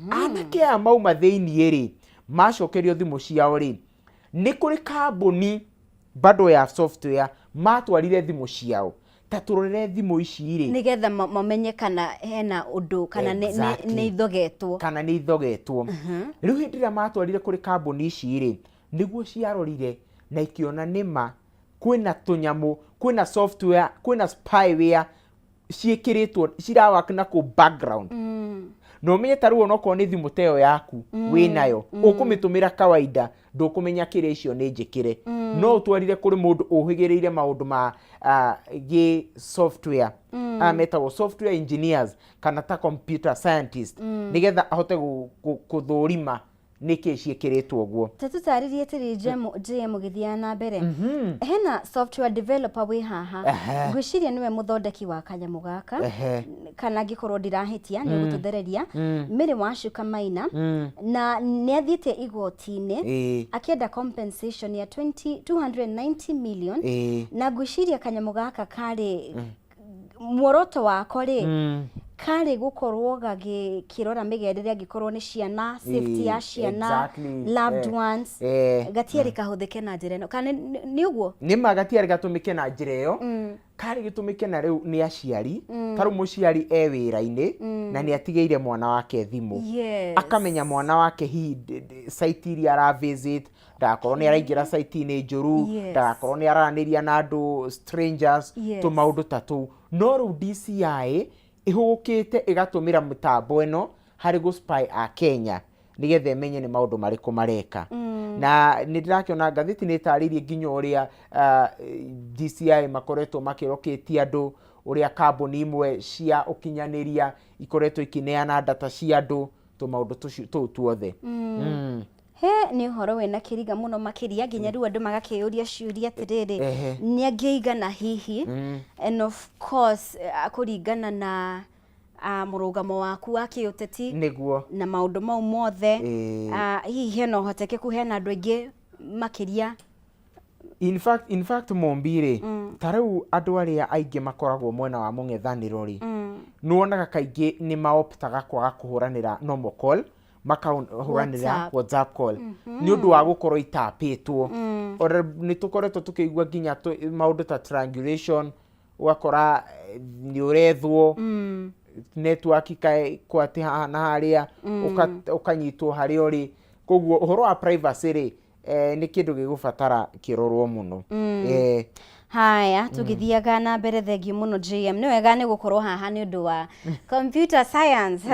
anake a mauma thiini ri macokerio thimu ciao ri ni kuri kambuni bado ya software matwarire thimu ciao ta turorere thimu ici ri nigetha mamenye kana hena undu kana ni ithogetwo riu hindi ria matwarire kuri kambuni ici ri niguo ciarorire na ikiona nima kwina tunyamu kwina software kwina spyware ciikiritwo cirawak na ku background no menye taru ona ko ni thimu teo yaku winayo ukumitumira kawaida ndukumenya kire icio ni njikire no utwarire kuri mundu uhigireire maundu ma gi software metagwo software engineers kana ta computer scientist nigetha ahote kuthurima niki ciikiritwo guo tutaririe tiri JM githia na mbere hena software developer wi haha ngwiciria niwe muthondeki wa kanyamu gaka kana ngikorwo ndirahitia ni gututhereria Mary Washuka Maina na niathiite igoti-ini akienda compensation ya 290 million na ngwiciria kanyamu gaka kari muoroto wako ri kari gukorwo gakirora migendere angikorwo ni ciana, safety ya ciana, loved ones, gatiari kahuthike na njira ino kana ni uguo ni magatiari gatumike na njira iyo kari gitumike na riu ni aciari taru muciari wira-ini na ni atigeire mwana wake thimu akamenya mwana wake site iria ara visit ndakorwo ni araingira site-ini njuru ndakorwo ni araniria na andu strangers to maundu tatu no ru DCI ihukite igatumira mitambo eno hari go spy a Kenya nigetha imenye ni maundu mariku mareka na nindirakiona ngathiti ni taririe nginya uria DCI makoretwo makiroketie andu uria kambuni imwe cia ukinyaniria ikoretwo ikineana data cia andu to maundu tuothe he ni horo wena kiriga muno makiria nginya riu andu magakiyuria ciuria atiriri ni angiigana hihi and of course akuringana na murugamo waku wa kiuteti niguo na maundu mau mothe hihi hena uhotekeku hena andu aingi makiria in fact Mombire tarau andu aria aingi makoragwo mwena wa mung'ethaniro ri nuonaga kaingi ni maoptaga kwaga kuhuranira normal call makahuranira WhatsApp call ni undu wa gukorwo itapitwo ora ni tukoretwo tukigua nginya maundu ta triangulation ugakora ni urethwo network kai kwati na haria ukanyitwo hari ori koguo uhoro wa privacy ri ni kindu gigubatara kirorwo muno haya tugithiaga na mbere thengi muno GM ni wega ni gukorwo haha ni undu wa computer science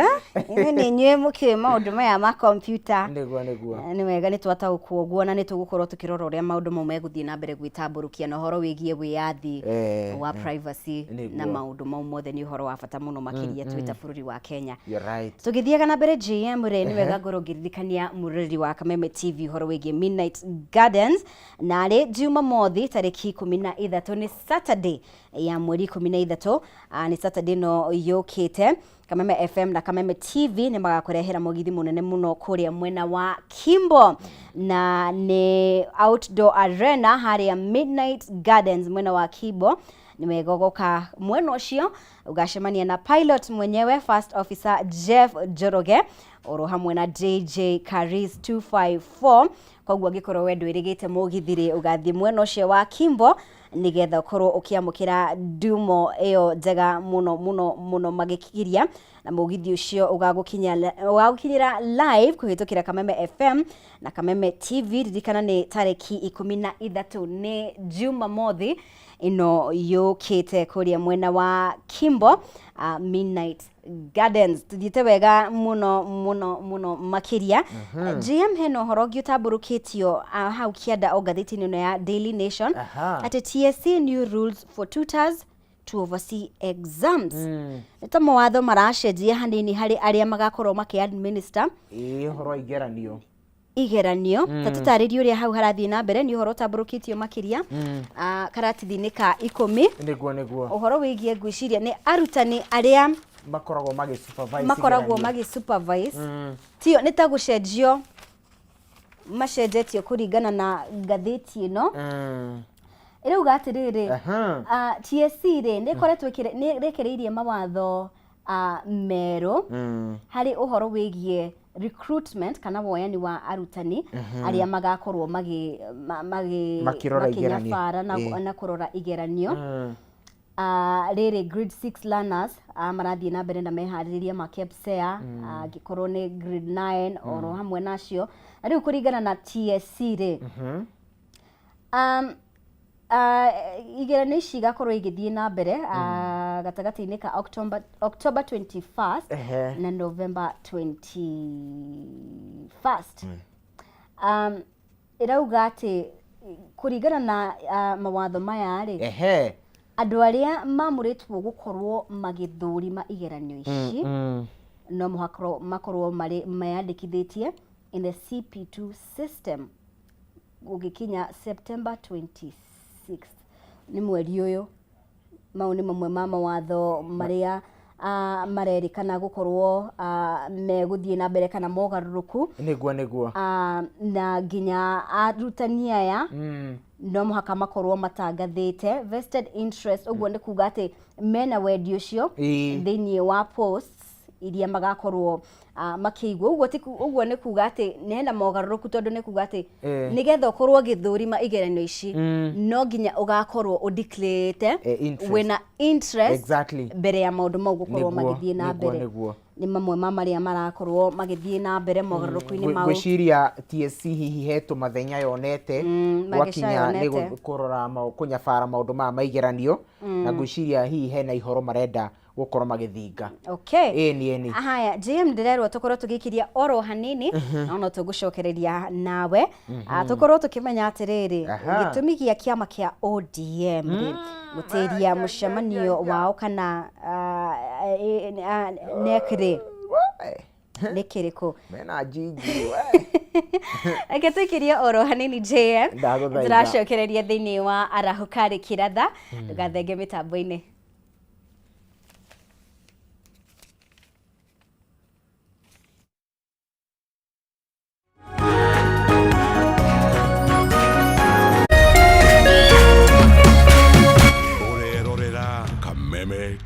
ino ni nywe mukiwe maundu maya ma computer niguo ni wega ni twataukwo guo na ni tugukorwo tukirora uria maundu mau meguthii na mbere gwitamburukia na horo wigie wiathi wa privacy na maundu mau mothe ni horo wa bata muno makiria twita bururi wa Kenya. You're right. Tugithiaga na mbere GM re ni wega ngorongirikania muriri wa Kameme TV horo wigie Midnight Gardens na ri Jumamothi tariki 13 ni Saturday ya mweri 13 ni Saturday no yokite Kameme FM na Kameme TV ni magakurehera mugithi munene muno kuria mwena wa Kimbo na ni outdoor arena haria Midnight Gardens mwena wa Kimbo nimegogoka mwena ucio ugacemania na pilot mwenyewe first officer Jeff Joroge oro hamwe na JJ Karis 254 koguo gikorwo wendo irigite mugithiri ugathi mwena ucio wa Kimbo nigetha ukorwo ukiamukira ndumo iyo njega muno magikiria na mugithi ucio ugagukinyira live kuhitukira Kameme FM na Kameme TV ririkana ni tariki 13 ni Jumamothi ino yokite kuria mwena wa Kimbo Midnight Gardens tudite wega muno makiria GM heno horogi utaburukitio hau kiada ogathiti no ya Daily Nation at TSC new rules for tutors to oversee exams nita mawatho marashejia hanini hari aria magakorwo makiadminister horo igeranio tatutaririo ria hau harathi na mbere ni horo taburukitio makiria karatithi-ini ka 10 niguo uhoro wigie gwiciria ni arutani aria makoragwo magisupervise tio ni ta gucenjio macenjetio kuringana na ngathiti ino ira ugatiriri TSC ri ni koretwo ni rekereirie mawatho mero hari uhoro wigie recruitment kana woyani wa arutani aria magakorwo makirora na kurora igeranio riri grade 6 learners marathie na mbere na mehaririria ma KPSEA gikorwo ni grade 9 oro hamwe nacio riu kuringana na TSC ri igeranio ici gakorwo igithie na mbere gatagati-ini ka October 21st na November 21st irauga ati kuringana na mawatho maya ri andu aria mamuritwo gukorwo magithurima igeranio ici no makorwo mayandikithitie in the CP2 system gugikinya September 26th ni mweri uyu mau ni mamwe ma mawatho maria marerikana gukorwo meguthie na mbere kana mogaruruku niguo na nginya arutani aya no muhaka makorwo matangathite vested interest uguo ni kuga ati mena wendi ucio thiini wa posts iria magakorwo makiigwo uguo ni kuga ati nena mogaruruku tondu ni kuga ati nigetha ukorwo githurima igeranio ici no nginya ugakorwo udeclarate wena interest mbere ya maundu mau gukorwo magithie na mbere ni mamwe maria marakorwo magithie na mbere mogaruruku-ini mau gwiciria TSC hihi hetu mathenya yonete gwakinya ni kurora kunyabara maundu ma maigeranio na gwiciria hihi hena ihoro marenda gukorwo magithinga. Ni haya JM ndirerwo tukorwo tugikiria oro hanini no tugucokereria nawe tukorwo tukimenya atiriri gitumi gia kiama kia ODM gutiria mucemanio wao kana nekre nekiriko mena jiji agetukiria oro hanini JM turacokereria thiini wa Arahukari Kiratha tugathenge mitambo-ini.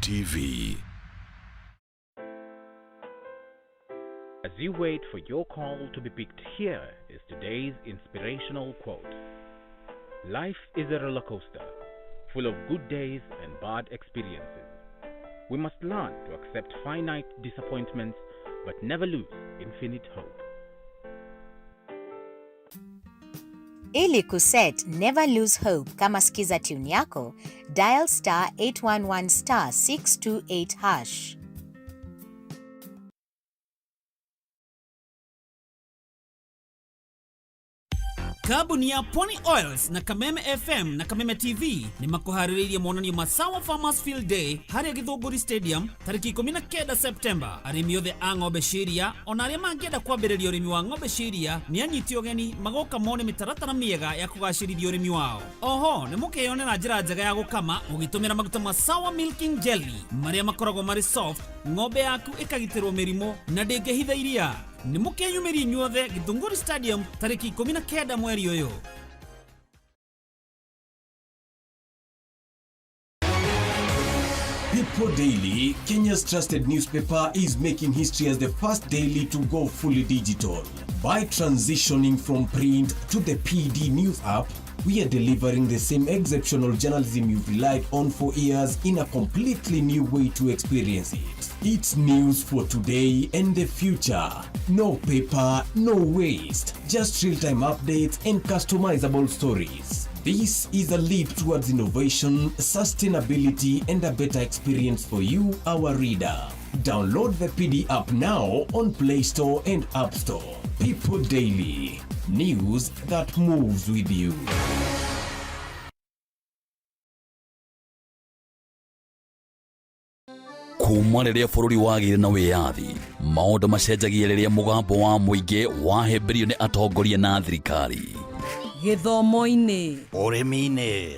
TV. As you wait for your call to be picked, here is today's inspirational quote. Life is a roller coaster, full of good days and bad experiences. We must learn to accept finite disappointments, but never lose infinite hope. Ili kuset never lose hope kama skiza tune yako, dial *811*628#. Kabuni ya Pony Oils na Kameme FM na Kameme TV ni makuhaririria monanio masawa Farmers Field Day haria Githunguri Stadium tariki 19 September. Arimi othe a ng'ombe ciria ona aria mangĩenda kwambĩrĩria ũrĩmi wa ng'ombe ciria ni anyiti ũgeni magoka mone mĩtaratara mĩega ya kũgacĩrithia ũrĩmi wao. Oho nĩ mũkĩyonera njĩra njega ya gũkama ũgĩtũmĩra maguta ma Sawa Milking Jelly maria makoragwo marĩ soft, ng'ombe yaku ĩkagitĩrwo mĩrimũ na ndĩngĩhitha iria. Ni mukeyumĩri inyuothe Githunguri Stadium tariki 19 mweri ũyũ. People Daily, Kenya's trusted newspaper, is making history as the first daily to go fully digital. By transitioning from print to the PD News app, we are delivering the same exceptional journalism you've relied on for years in a completely new way to experience it. It's news for today and the future. No paper, no waste. Just real-time updates and customizable stories. This is a leap towards innovation, sustainability, and a better experience for you, our reader. Download the PD app now on Play Store and App Store. People Daily. News that moves with you. Kuma rĩrĩa bũrũri wagĩire na wĩyathi, maũndũ macenjagia rĩrĩa mũgambo wa mũingĩ wahĩmbĩrio nĩ atongoria na thirikari. Gĩthomo-inĩ, ũrĩmi-inĩ,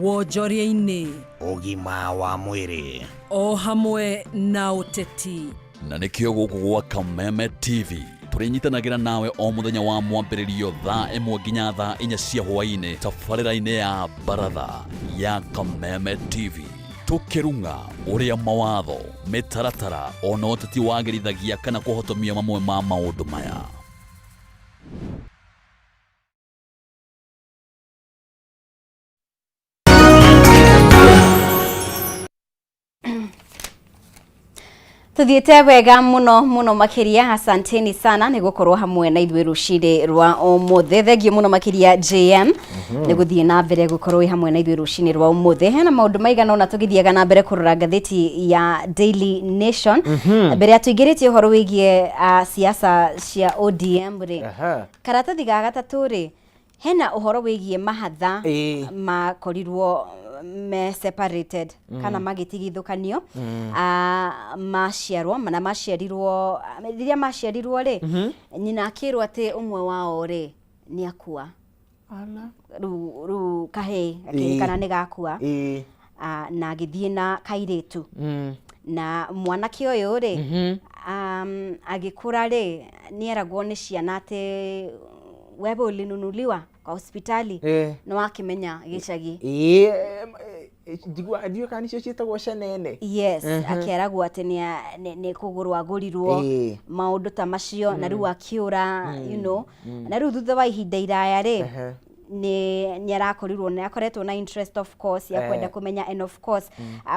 wonjoria-inĩ, ũgima wa mwĩrĩ, o hamwe na ũteti. Na nĩkĩo gũkũ gwa Kameme TV tũrĩnyitanagĩra nawe o mũthenya wa mwambĩrĩrio thaa 1 nginya thaa 4 cia hwaĩ-inĩ tabarĩra-inĩ ya Baratha ya Kameme TV. Tukirunga uria mawatho mitaratara ona ũteti wagĩrithagia kana kũhotomia mamwe ma maũndũ maya. Tuthiete wega muno makiria, asanteni sana ni gukorwo hamwe na ithuĩ rucini rwa ũmũthĩ. Thengio muno makiria JM ni guthie na mbere gukorwo hamwe na ithuĩ rucini rwa ũmũthĩ. Hena maũndũ maigana ona tũgithiaga na mbere kurora ngathĩti ya Daily Nation. Mbere atuingĩrĩtie ũhoro wĩgiĩ siasa cia ODM ri karatathi ga gatatũ ri hena ũhoro wĩgiĩ mahatha makorirwo me separated kana magitigithukanio maciarwo na maciarirwo riria maciarirwo ri nyina akirwo ati umwe wao ri ni akua ru kahe akirikana ni gakua na agithie na kairitu na mwanake uyu ri agikura ri ni eragwo ni ciana ati wewe ulinunuliwa kwa hospitali no akimenya gicagi jigwa ndio kanicio cietagwo canene yes akeragwo ati ni kugurwa agurirwo maundu ta macio na riu akiura you know na riu thutha wa ihinda iraya ri ni arakorirwo ni akoretwo na interest of course ya kwenda kumenya and of course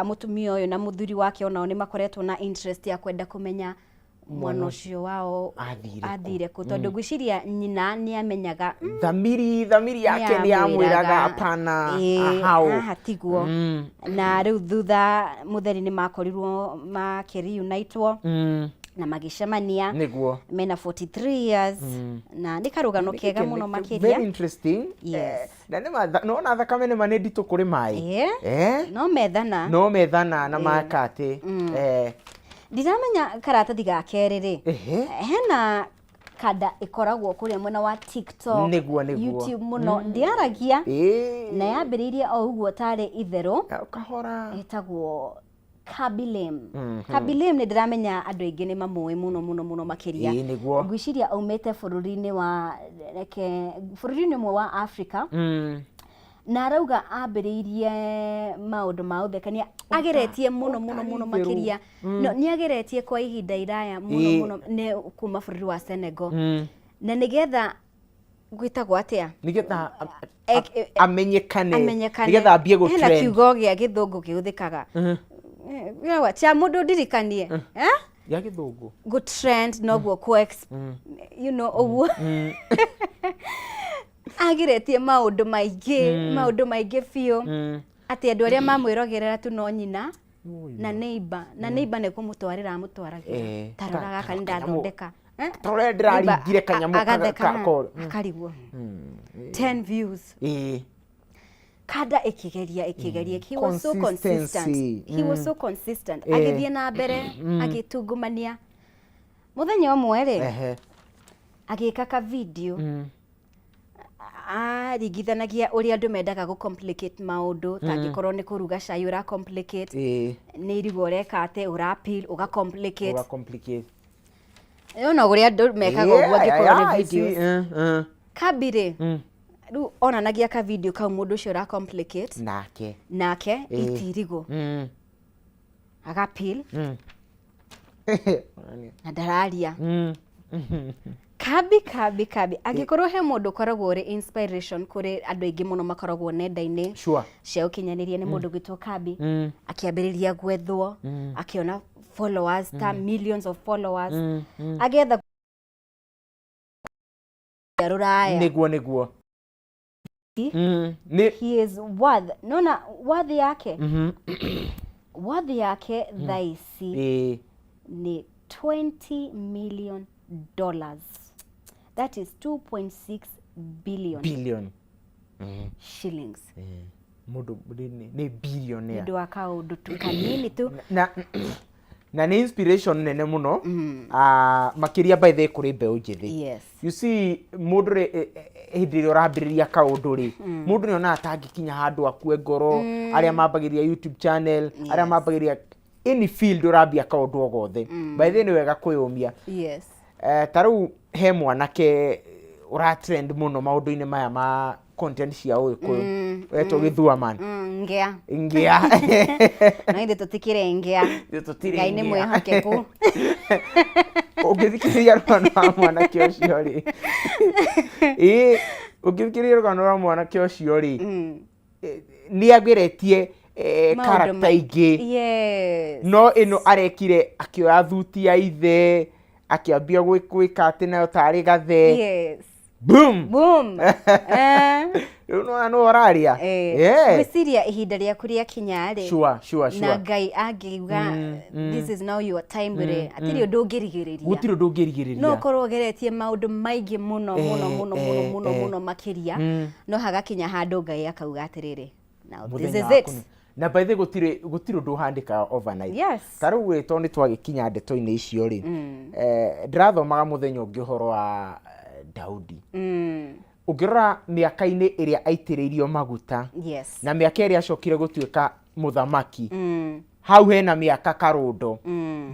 mutumia uyu na muthuri wake onao ni makoretwo na interest ya kwenda kumenya mwana ucio wao athire ku tondu gwiciria nyina ni amenyaga thamiri yake ni amwiraga apana hao hatiguo na riu thutha mutheri ni makorirwo makiriunitwo na magicemania niguo mena 43 years na ni karugano kega muno makiria very interesting na no na thakame ni mane ndito kuri mai no methana na makate ndiramenya karatathi ga kerere hena kada ikoragwo kuria mwena wa TikTok YouTube muno ndiaragia na yambiririe o uguo tare itherũ kahora etagwo Kabilem Kabilem ni ndiramenya andu aingi ni mamuwe muno makiria ngwiciria aumete bururi-ini mwe wa Africa na arauga ambiriirie maundu ma uthekania ageretie muno makiria no ni ageretie kwa ihinda iraya muno ne kuma bururi wa Senegal na nigetha gwitagwo atia nigetha amenyekane nigetha ambie go trend hena kiugo gia githungu kiuthikaga yawa cha mundu ndirikanie ya githungu go trend noguo ku you know oguo agiretie maundu maingi biu ati andu aria mamwirogerera tu no nyina na neighbor ne kumutwarira amutwaragira tarora gaka ndathondeka tore ndiraringire kanyamu akarigwo 10 views kada ikigeria he was so consistent agithie na mbere agitungumania muthenya umwe ri agika ka video rigithanagia uria andu mendaga go complicate maundu tangikorwo ni kuruga cai ura complicate ni irigo reka ate ura appeal uga complicate no uria andu mekaga uguo angikorwo ni videos kabire ru onanagia ka video ka mundu ucio ura complicate nake itirigo aga appeal na dararia kabi agikorwo he mundu koragwo ri inspiration kuri andu aingi muno makoragwo nenda-ini cia ukinyaniria ni mundu gwitwo Kabi akiambiriria gwethwo akiona followers ta millions of followers agetha ruraya niguo he is worth nona worth yake worth yake thaici ni $20 million. That is 2.6 billion shillings. Mudu ni billionaire. Ndio akao ndutu kanini tu. Na ni inspiration nene muno. Makiria by the kuri mbeũ njithi. Yes. You see mudu hindi ria urambiriria kaundu ri. Mudu ni ona atangikinya handu akue ngoro, aria mambagiria YouTube channel, aria mambagiria any field urambia kaundu ogothe. By the ni wega kwiyumia. Yes. Taru he mwanake ura trend muno maundu-ini maya ma content cia Ũgĩkũyũ wetwo Gĩthua ngĩa no inde tutikire ngĩa ngai ni mwihokeku ũngĩthikĩrĩria rũgano rwa mwanake ũcio rĩ ũngĩthikĩrĩria rũgano rwa mwanake ũcio rĩ nĩ agĩretie character ingĩ no ĩno arekire akĩoya thuti ya ithe akiambia gwika ati nayo tari gathe boom no oraria gwiciria ihinda ria kuria kinyari sure na ngai angiuga this is now your time bere atiri undu ngirigiriria gutiro ndungirigiriria no korwo geretie maundu maigi muno makiria no hagakinya handu ngai akauga atiriri now this is it na by the gutiro nduhandika overnight taru wito ni twagikinya ndeto-ini icio ri ndirathomaga muthenya ungi horo wa Daudi ugirora miaka-ini iria aitiriirio maguta na miaka iria acokire gutuika muthamaki hau hena miaka karundo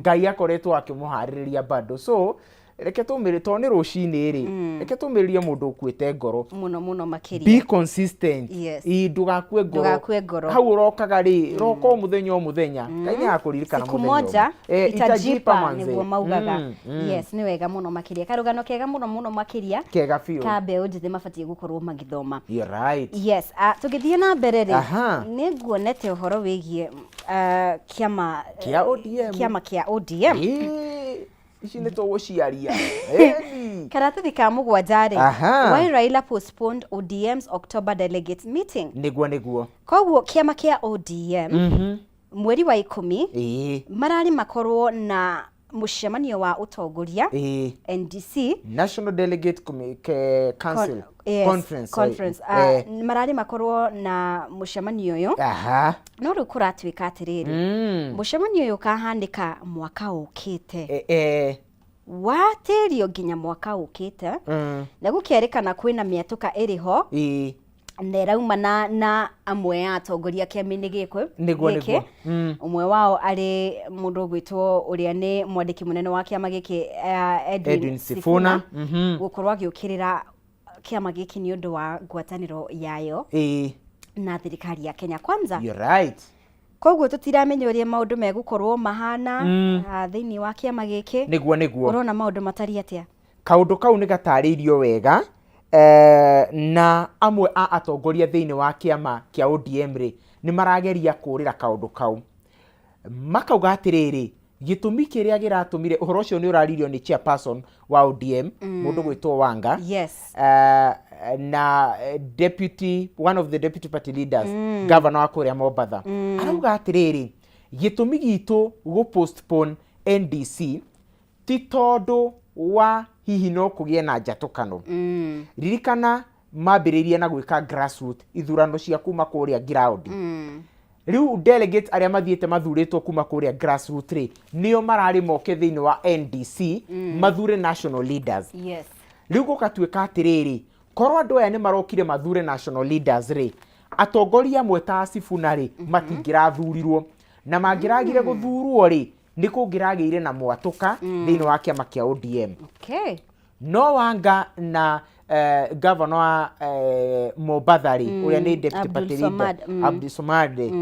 ngai akoretwo akimuhaririria bado so reke tumire to ni rucini ri reke tumiririe mundu ukuite ngoro muno makiria be consistent Yes. ndugakue ngoro hau urokaga ri roko muthenya kaini akuririkana siku muthenya moja itajipa niguo maugaga yes ni wega muno makiria karugano kega muno makiria kega fiu kambe unjithe mabatie gukorwo magithoma you're right yes tugithie na mbere ri ni nguonete uhoro wigie kiama kia ODM ici nĩ tũgũciaria karatathi ka mũgwanja rĩ why Raila postponed ODM's October delegates meeting nĩguo koguo kiama kia ODM mweri wa 10 marari makorwo na mũcemanio wa utongoria NDC National Delegate Council Conference marari makorwo na mũcemanio ũyũ no rĩu kũratuĩka atĩrĩrĩ mũcemanio ũyũ kahanĩka mwaka ũkĩte watĩrio nginya mwaka ũkĩte na gũkĩerĩkana kwĩna mĩatũka ĩrĩho na ĩraumana na amwe ya atongoria kĩama-inĩ gĩkĩ ũmwe wao arĩ mũndũ ũgwĩtwo ũrĩa nĩ mwandĩki mũnene wa kĩama gĩkĩ Edwin Sifuna gũkorwo agĩũkĩrĩra kĩama gĩkĩ nĩ ũndũ wa ngwatanĩro yayo na thirikari ya Kenya Kwanza. You're right. Koguo tutiramenya ũrĩa maũndũ megũkorwo mahana thĩinĩ wa kĩama gĩkĩ nĩguo ũrona maũndũ matari atĩa kaũndũ kau nĩ gatarĩirio wega na amwe a atongoria thĩinĩ wa kĩama kĩa ODM rĩ nĩ marageria kũrĩra kaũndũ kau makauga atĩrĩrĩ gĩtũmi kĩrĩa gĩratũmire ũhoro ũcio nĩ ũraririo nĩ chairperson wa ODM mũndũ gwĩtwo Wanga na one of the deputy party leaders governor wa kũrĩa Mombatha arauga atĩrĩrĩ gĩtũmi gitũ gũ-postpone NDC ti tondũ wa hihi no kũgĩe na njatũkano ririkana mambĩrĩirie na gwĩka grassroots ithurano cia kuma kũrĩa ground riu delegates arĩa mathiĩte mathurĩtwo kuma kũrĩa grassroots rĩ nĩo mararĩ moke thĩinĩ wa NDC mathure national leaders riu gũgatuĩka atĩrĩrĩ korwo andũ aya nĩ marokire mathure national leaders rĩ atongoria amwe ta Sifuna rĩ matingĩrathurirwo na mangĩragire gũthurwo rĩ nĩ kũngĩragĩire na mwatũka thĩinĩ wa kĩama kĩa ODM no Wanga na governor wa Mombatha rĩ ũrĩa nĩ deputy party leader Abdul Somad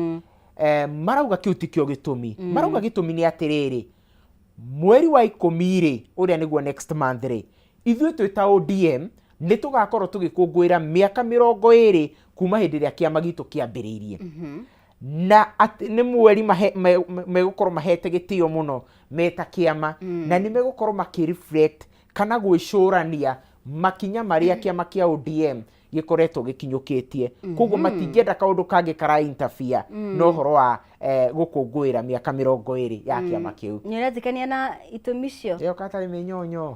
marauga kĩu ti kĩo gĩtũmi marauga gĩtũmi nĩ atĩrĩrĩ mweri wa 10 rĩ ũrĩa nĩguo next month rĩ ithuĩ twĩ ta ODM nĩ tũgakorwo tũgĩkũngũĩra mĩaka 20 kuma hĩndĩ ĩrĩa kĩama gitũ kĩambĩrĩirie na nĩ mweri megũkorwo mahete gĩtĩo mũno meta kĩama na nĩ megũkorwo makĩreflect kana gwĩcũrania makinya marĩa kĩama kĩa ODM gĩkoretwo gĩkinyũkĩtie koguo matingĩenda kaũndũ kangĩ kara interfere no ũhoro wa gũkũngũĩra mĩaka 20 ya kĩama kĩu nĩ ũrathikania na itũmi icio ĩyo katarĩ mĩnyonyo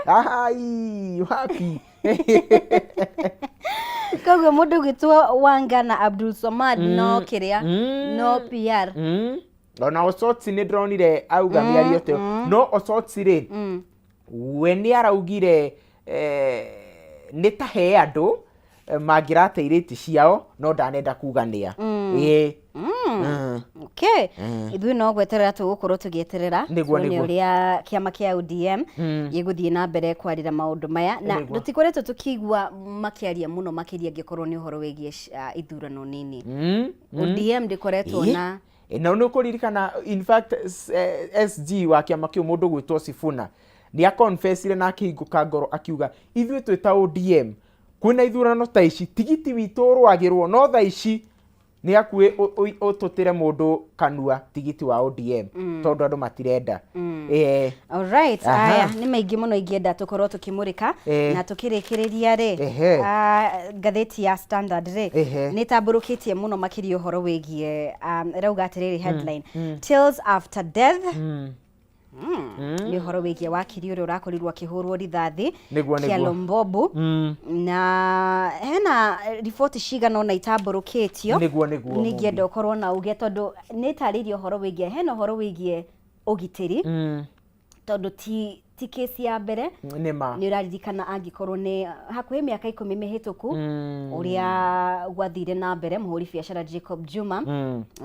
ai wapi koguo mũndũ gwĩtwo Wanga na Abdul Somad no kĩrĩa no PR ona Osotsi nĩ ndĩronire auga mĩario teo no Osotsi rĩ we nĩ araugire nĩ ta he andũ mangĩrateirĩti ciao no ndanenda kuga nĩa ithuĩ no gweterera tũgũkorwo tũgĩeterera tuone ũrĩa kĩama kĩa ODM gĩgũthiĩ na mbere kwarĩra maũndũ maya na tũtikoretwo tũkĩigua makĩaria mũno makĩria angĩkorwo nĩ ũhoro wĩgiĩ ithurano nini ODM ndĩkoretwo na na nĩ ũkũririkana in fact SG wa kĩama kĩu mũndũ gwĩtwo Sifuna nĩ akonfessire na akĩhingũka ngoro akiuga ithuĩ twĩ ta ODM kwĩna ithurano ta ici tigiti witũ ũrũagĩrwo no tha ici nĩ hakuhĩ ũtũtĩre mũndũ kanua tigiti wa ODM tondũ andũ matirenda alright aya nĩ maingĩ mũno ingĩenda tũkorwo tũkĩmũrĩka na tũkĩrĩkĩrĩria rĩ ngathĩti ya Standard rĩ nĩ tambũrũkĩtie mũno makĩria ũhoro wĩgiĩ rauga atĩrĩrĩ headline Tales after death nĩ ũhoro wĩgiĩ wakiri ũrĩa ũrakorirwo akĩhũrwo rithathi kĩa Lombobu na hena riboti cigana ona itambũrũkĩtio nĩngĩenda ũkorwo na uge tondũ nĩ tarĩirio ũhoro wĩgiĩ hena ũhoro wĩgiĩ ũgitĩri tondũ ti kesi ya mbere nĩ ũraririkana angĩkorwo nĩ hakuhĩ mĩaka 10 mĩhĩtũku ũrĩa gwathire na mbere mũhũri biacara Jacob Juma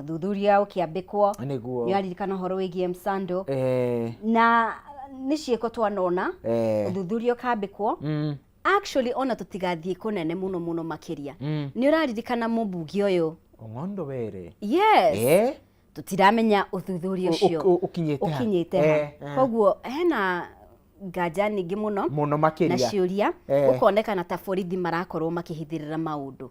thuthuria ũkĩambĩkwo nĩ ũraririkana ũhoro wĩgiĩ Msando na nĩ ciĩko twanona ũthuthuria ũkambĩkwo actually ona tũtigathiĩ kũnene mũno makĩria nĩ ũraririkana mũmbunge ũyũ Ong'ondo Were yes tutiramenya ũthuthuria ũcio ũkinyĩte koguo hena nganja nyingĩ mũno makĩria na ciũria ũkonekana ta borithi marakorwo makĩhithĩrĩra maũndũ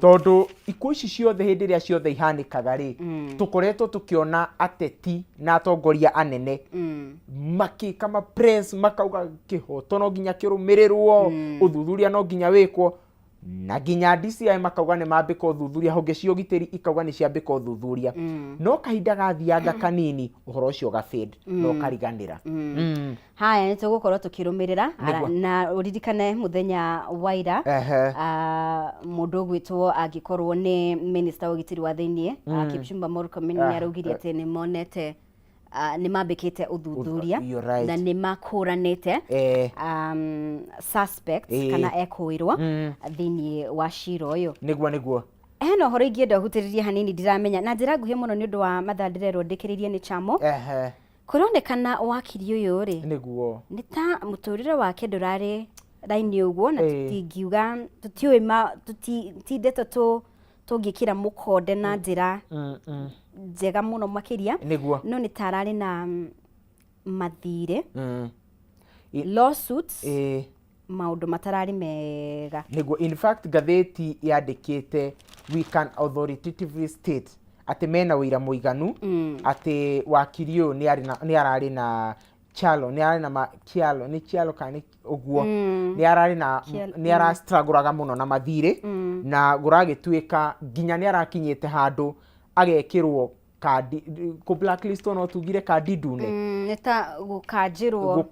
tondũ ikuũ ici ciothe hĩndĩ ĩrĩa ciothe ihanĩkaga rĩ tũkoretwo tũkĩona ateti na atongoria anene makĩka ma press makauga kĩhoto no nginya kĩrũmĩrĩrwo ũthuthuria no nginya wĩkwo na nginya DCI makauga nĩ mambĩka ũthuthuria honge cia ũgitĩri ikauga nĩ ciambĩka ũthuthuria no kahinda gathianga kanini ũhoro ũcio gafade no kariganĩra haya nĩ tũgũkorwo tũkĩrũmĩrĩra na ũririkane mũthenya wa ira mũndũ ũgwĩtwo angĩkorwo nĩ minister wa ũgitĩri wa thĩinĩ Kipchumba Murkomen nĩ araugire atĩ nĩ monete nĩ mambĩkĩte ũthuthuria na nĩ makũranĩte suspects kana ekũĩrwo thĩinĩ wa cira ũyũ nĩguo hena ũhoro ingĩenda gũtĩrĩria hanini ndiramenya na njĩra nguhĩ mũno nĩ ũndũ wa mathaa ndĩrerwo ndĩkĩrĩrie nĩ Chamo kũronekana wakiri ũyũ rĩ nĩ ta mũtũrĩre wake ndũrarĩ raini ũguo na tũtingiuga tũtiũĩ ti ndeto tũngĩkĩra mũkonde na njĩra njega mũno makĩria no nĩ tararĩ na mathirĩ lawsuits maũndũ matararĩ mega nĩguo in fact gatheti yandĩkĩte we can authoritatively state atĩ mena ũira mũiganu atĩ wakiri ũyũ nĩ ararĩ na Chalo nĩ ararĩ na Kialo nĩ Kialo kana ũguo nĩ ararĩ na nĩ arastruguraga mũno na mathirĩ na gũragĩtuĩka nginya nĩ arakinyĩte handũ agekĩrwo kandi ku blacklist no tugire kandi ndune neta gukanjirwo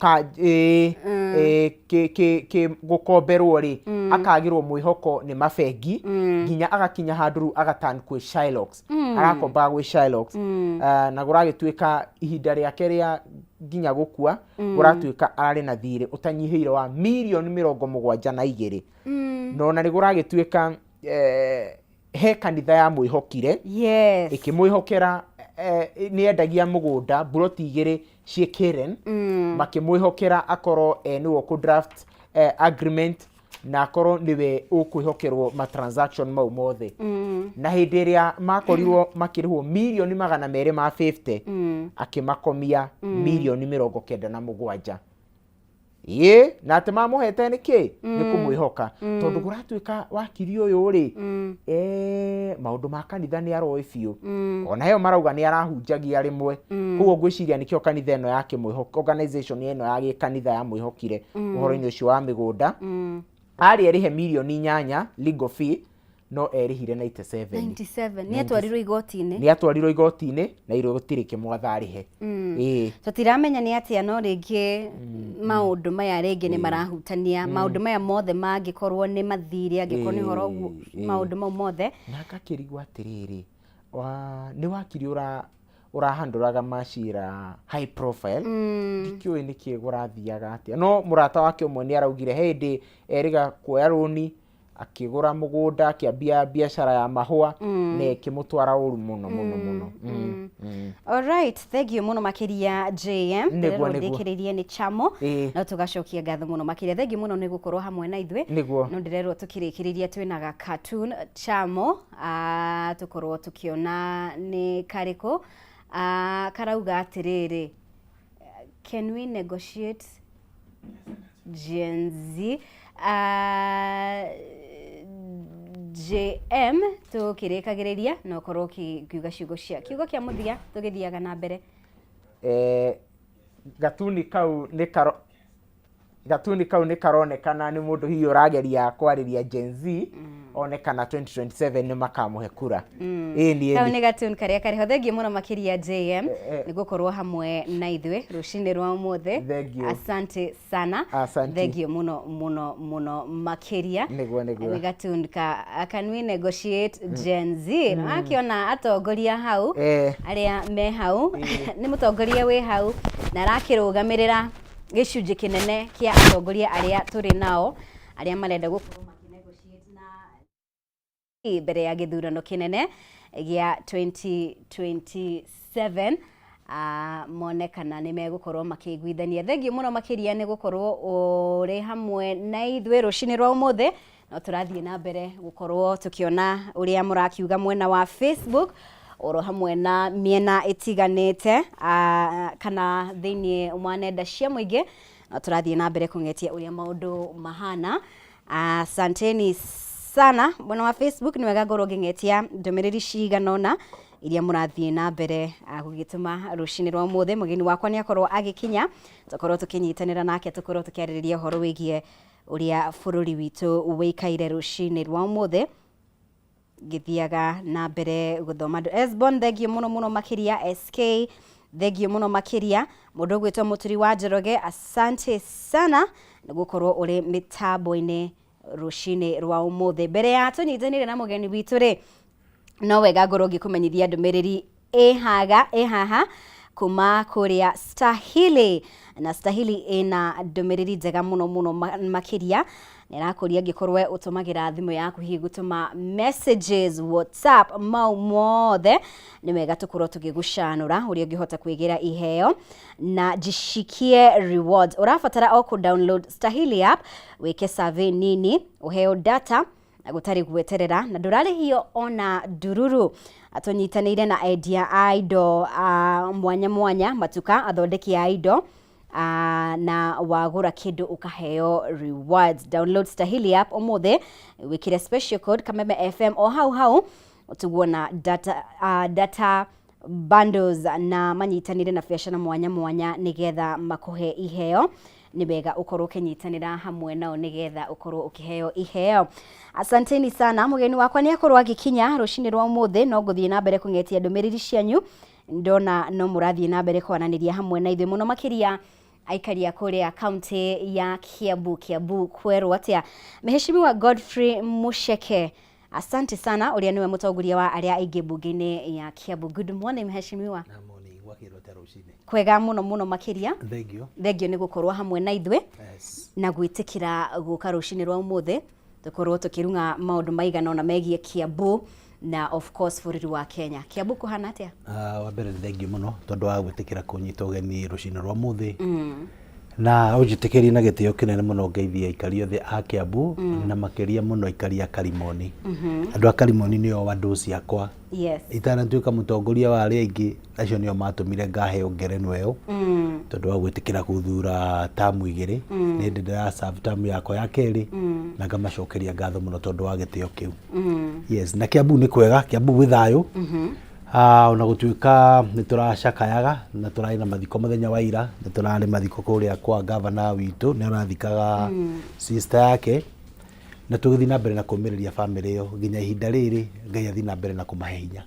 gukomberwo ri akagirwo mwihoko ni mabengi nginya agakinya handu agatan kwe Shylocks agakomba gwe Shylocks na guragituika ihinda riake ria nginya gukua guratuika arari na thire utanyihire wa milioni 72 no na ni guragituika he kanitha ya mwihokire ikimwihokera ni endagia mugunda buroti igiri cie Karen makimwihokera akoro niwo ku draft agreement na akoro niwe ukwihokerwo ma transaction mau mothe na hindi ria makorirwo makirihwo milioni 250 akimakomia milioni 97 na ate mamuhete niki ni kumwihoka tondu guratuika wakiri uyu ri maundu ma kanitha ni aroi biu ona heyo marauga ni arahunjagia rimwe kuo ngwiciria nikio kanitha eno yake mwihoko organization eno ya kanitha ya mwihokire uhoro-ini ucio wa migunda ari erihe milioni 8 legal fee no erihire 97 ni atwarirwo igoti-ini na iro gutire kimwatha arihe tutiramenya ni atia no ringi maundu maya ringi ni marahutania maundu maya mothe mangikorwo ni mathiri angikorwo ni horo maundu mau mothe na kakirigwa atiriri ni wakiri urahanduraga mashira high profile ndikiwe niki gurathiaga atia no murata wake umwe ni araugire hindi eriga kuoya roni akigura mugunda akiambia biashara ya mahua ne kimutwara uru muno all right thank you muno makiria JM ndikiririe ni Chamo no tugacokia ngatho muno makiria thank you muno ni gukorwo hamwe na ithwe no ndirerwo tukirikiriria twinaga cartoon Chamo tukorwo tukiona ni kariko karauga atiriri can we negotiate Gen Z JM tukirikagiriria no korwo kiuga ciugo cia kiugo kia muthia tugithiaga na mbere gatuni kau ni karonekana ni mundu hiyo rageria kwariria Gen Z onekana 2027 ni makamuhe kura kau ni gatuni karia kari thengi muno makiria JM ni gukorwo hamwe na ithwe rucini rwa mothe asante sana thengi muno makiria ni gatuni can we negotiate Gen Z akiona atongoria hau aria me hau ni mutongoria we hau na rakirugamirira gicunje kinene kia atongoria aria turi nao aria marenda gukorwo makinegotiate na mbere ya githurano kinene gia 2027 monekana nĩ megũkorwo makĩiguithania. Thengiũ mũno makĩria nĩ gũkorwo ũrĩ hamwe na ithuĩ rũcinĩ rwa ũmũthĩ, no tũrathiĩ na mbere gũkorwo tũkĩona ũrĩa mũrakiuga mwena wa Facebook, oro hamwe na mĩena ĩtiganĩte kana thĩinĩ wa nenda cia mũingĩ, no tũrathiĩ na mbere kũng'etia ũrĩa maũndũ mahana. Asanteni sana mwena wa Facebook, nĩ wega ngorwo ngĩng'etia ndũmĩrĩri cigana ũna iria mũrathiĩ na mbere gũgĩtũma rũcinĩ rwa ũmũthĩ. Mũgeni wakwa nĩ akorwo agĩkinya, tũkorwo tũkĩnyitanĩra nake, tũkorwo tũkĩarĩrĩria ũhoro wĩgiĩ ũrĩa bũrũri witũ wĩikaire rũcinĩ rwa ũmũthĩ, ngĩthiaga na mbere gũthoma andũ. Esbon, thengio mũno mũno makĩria. SK, thengio mũno makĩria. Mũndũ ũgwĩtwo Mũturi wa Njoroge, asante sana nĩ gũkorwo ũrĩ mĩtambo-inĩ rũcinĩ rwa ũmũthĩ. Mbere ya tũnyitanĩre na mũgeni witũ rĩ, no wega ngorwo ngĩkũmenyithia ndũmĩrĩri haha kuma kũrĩa Stahili, na Stahili ĩna ndũmĩrĩri njega mũno mũno makĩria. Nĩrakũria ngĩkorwo we ũtũmagĩra thimũ yaku hihi gũtũma messages WhatsApp mau mothe, nĩ wega tũkorwo tũgĩgũcanũra ũrĩa ũngĩhota kwĩgĩra iheo na jishikie rewards. Ũrabatara o download Stahili app, wĩke survey nini, ũheo data na gũtarĩ gweterera, na ndũrarĩhio ona ndururu. Atũnyitanĩire na endia a indo mwanya mwanya, matuka athondeki a indo, na wagũra kĩndũ ũkaheo rewards. Download Stahili app ũmũthĩ, wĩkĩre special code Kameme FM o hau ũtuguo na data bundles na manyitanĩire na biacara mwanya mwanya nĩgetha makũhe iheo. Nĩ wega ũkorwo ũkĩnyitanĩra hamwe nao nĩgetha ũkorwo ũkĩheo iheo. Asanteni sana. Mũgeni wakwa nĩ akorwo agĩkinya rũcinĩ rwa ũmũthĩ, no ngũthiĩ na mbere kũng'etia ndũmĩrĩri cianyu. Ndona no mũrathiĩ na mbere kwananĩria hamwe na ithuĩ mũno makĩria aikari a kũrĩa kaunti ya Kiambu kwerwo atĩa. Mheshimiwa Godfrey Musheke, asante sana, ũrĩa niwe mũtongoria wa arĩa aingĩ bunge-inĩ ya Kiambu. Good morning Mheshimiwa. Kwega mũno mũno makĩria. Thengio nĩ gũkorwo hamwe na ithuĩ na gwĩtĩkĩra gũka rũcinĩ rwa ũmũthĩ, tũkorwo tũkĩrunga maũndũ maigana ona megiĩ Kiambu na of course bũrũri wa Kenya. Kiambu kũhana atĩa? Wa mbere thengio mũno tondũ wa gwĩtĩkĩra kũnyita ũgeni rũcinĩ rwa ũmũthĩ, na ũnjĩtĩkĩrie na gĩtĩo kĩnene mũno ngeithia aikari othe a Kiambu na makĩria mũno aikari a Karimoni. Andũ a Karimoni nĩo andũ ciakwa. Itanatuĩka mũtongoria wa arĩa aingĩ, acio nĩo matũmire ngaheo ngerenwa ĩyo tondũ wa gwĩtĩkĩra gũthura tamu igĩrĩ. Nĩ ndĩ ndĩra serve tamu yakwa ya kerĩ na ngamacokeria ngatho mũno tondũ wa gĩtĩo kĩu. Yes, na Kiambu nĩ kwega, Kiambu gwĩ thayũ. Ona gũtuĩka nĩ tũracakayaga na tũrarĩ na mathiko mũthenya wa ira, nĩ tũrarĩ mathiko kũrĩa kwa gavana witũ, nĩ arathikaga sister yake, na tũgĩthiĩ na mbere na kũmĩrĩria family ĩyo nginya ihinda rĩrĩ, Ngai athiĩ na mbere na kũmahe hinya.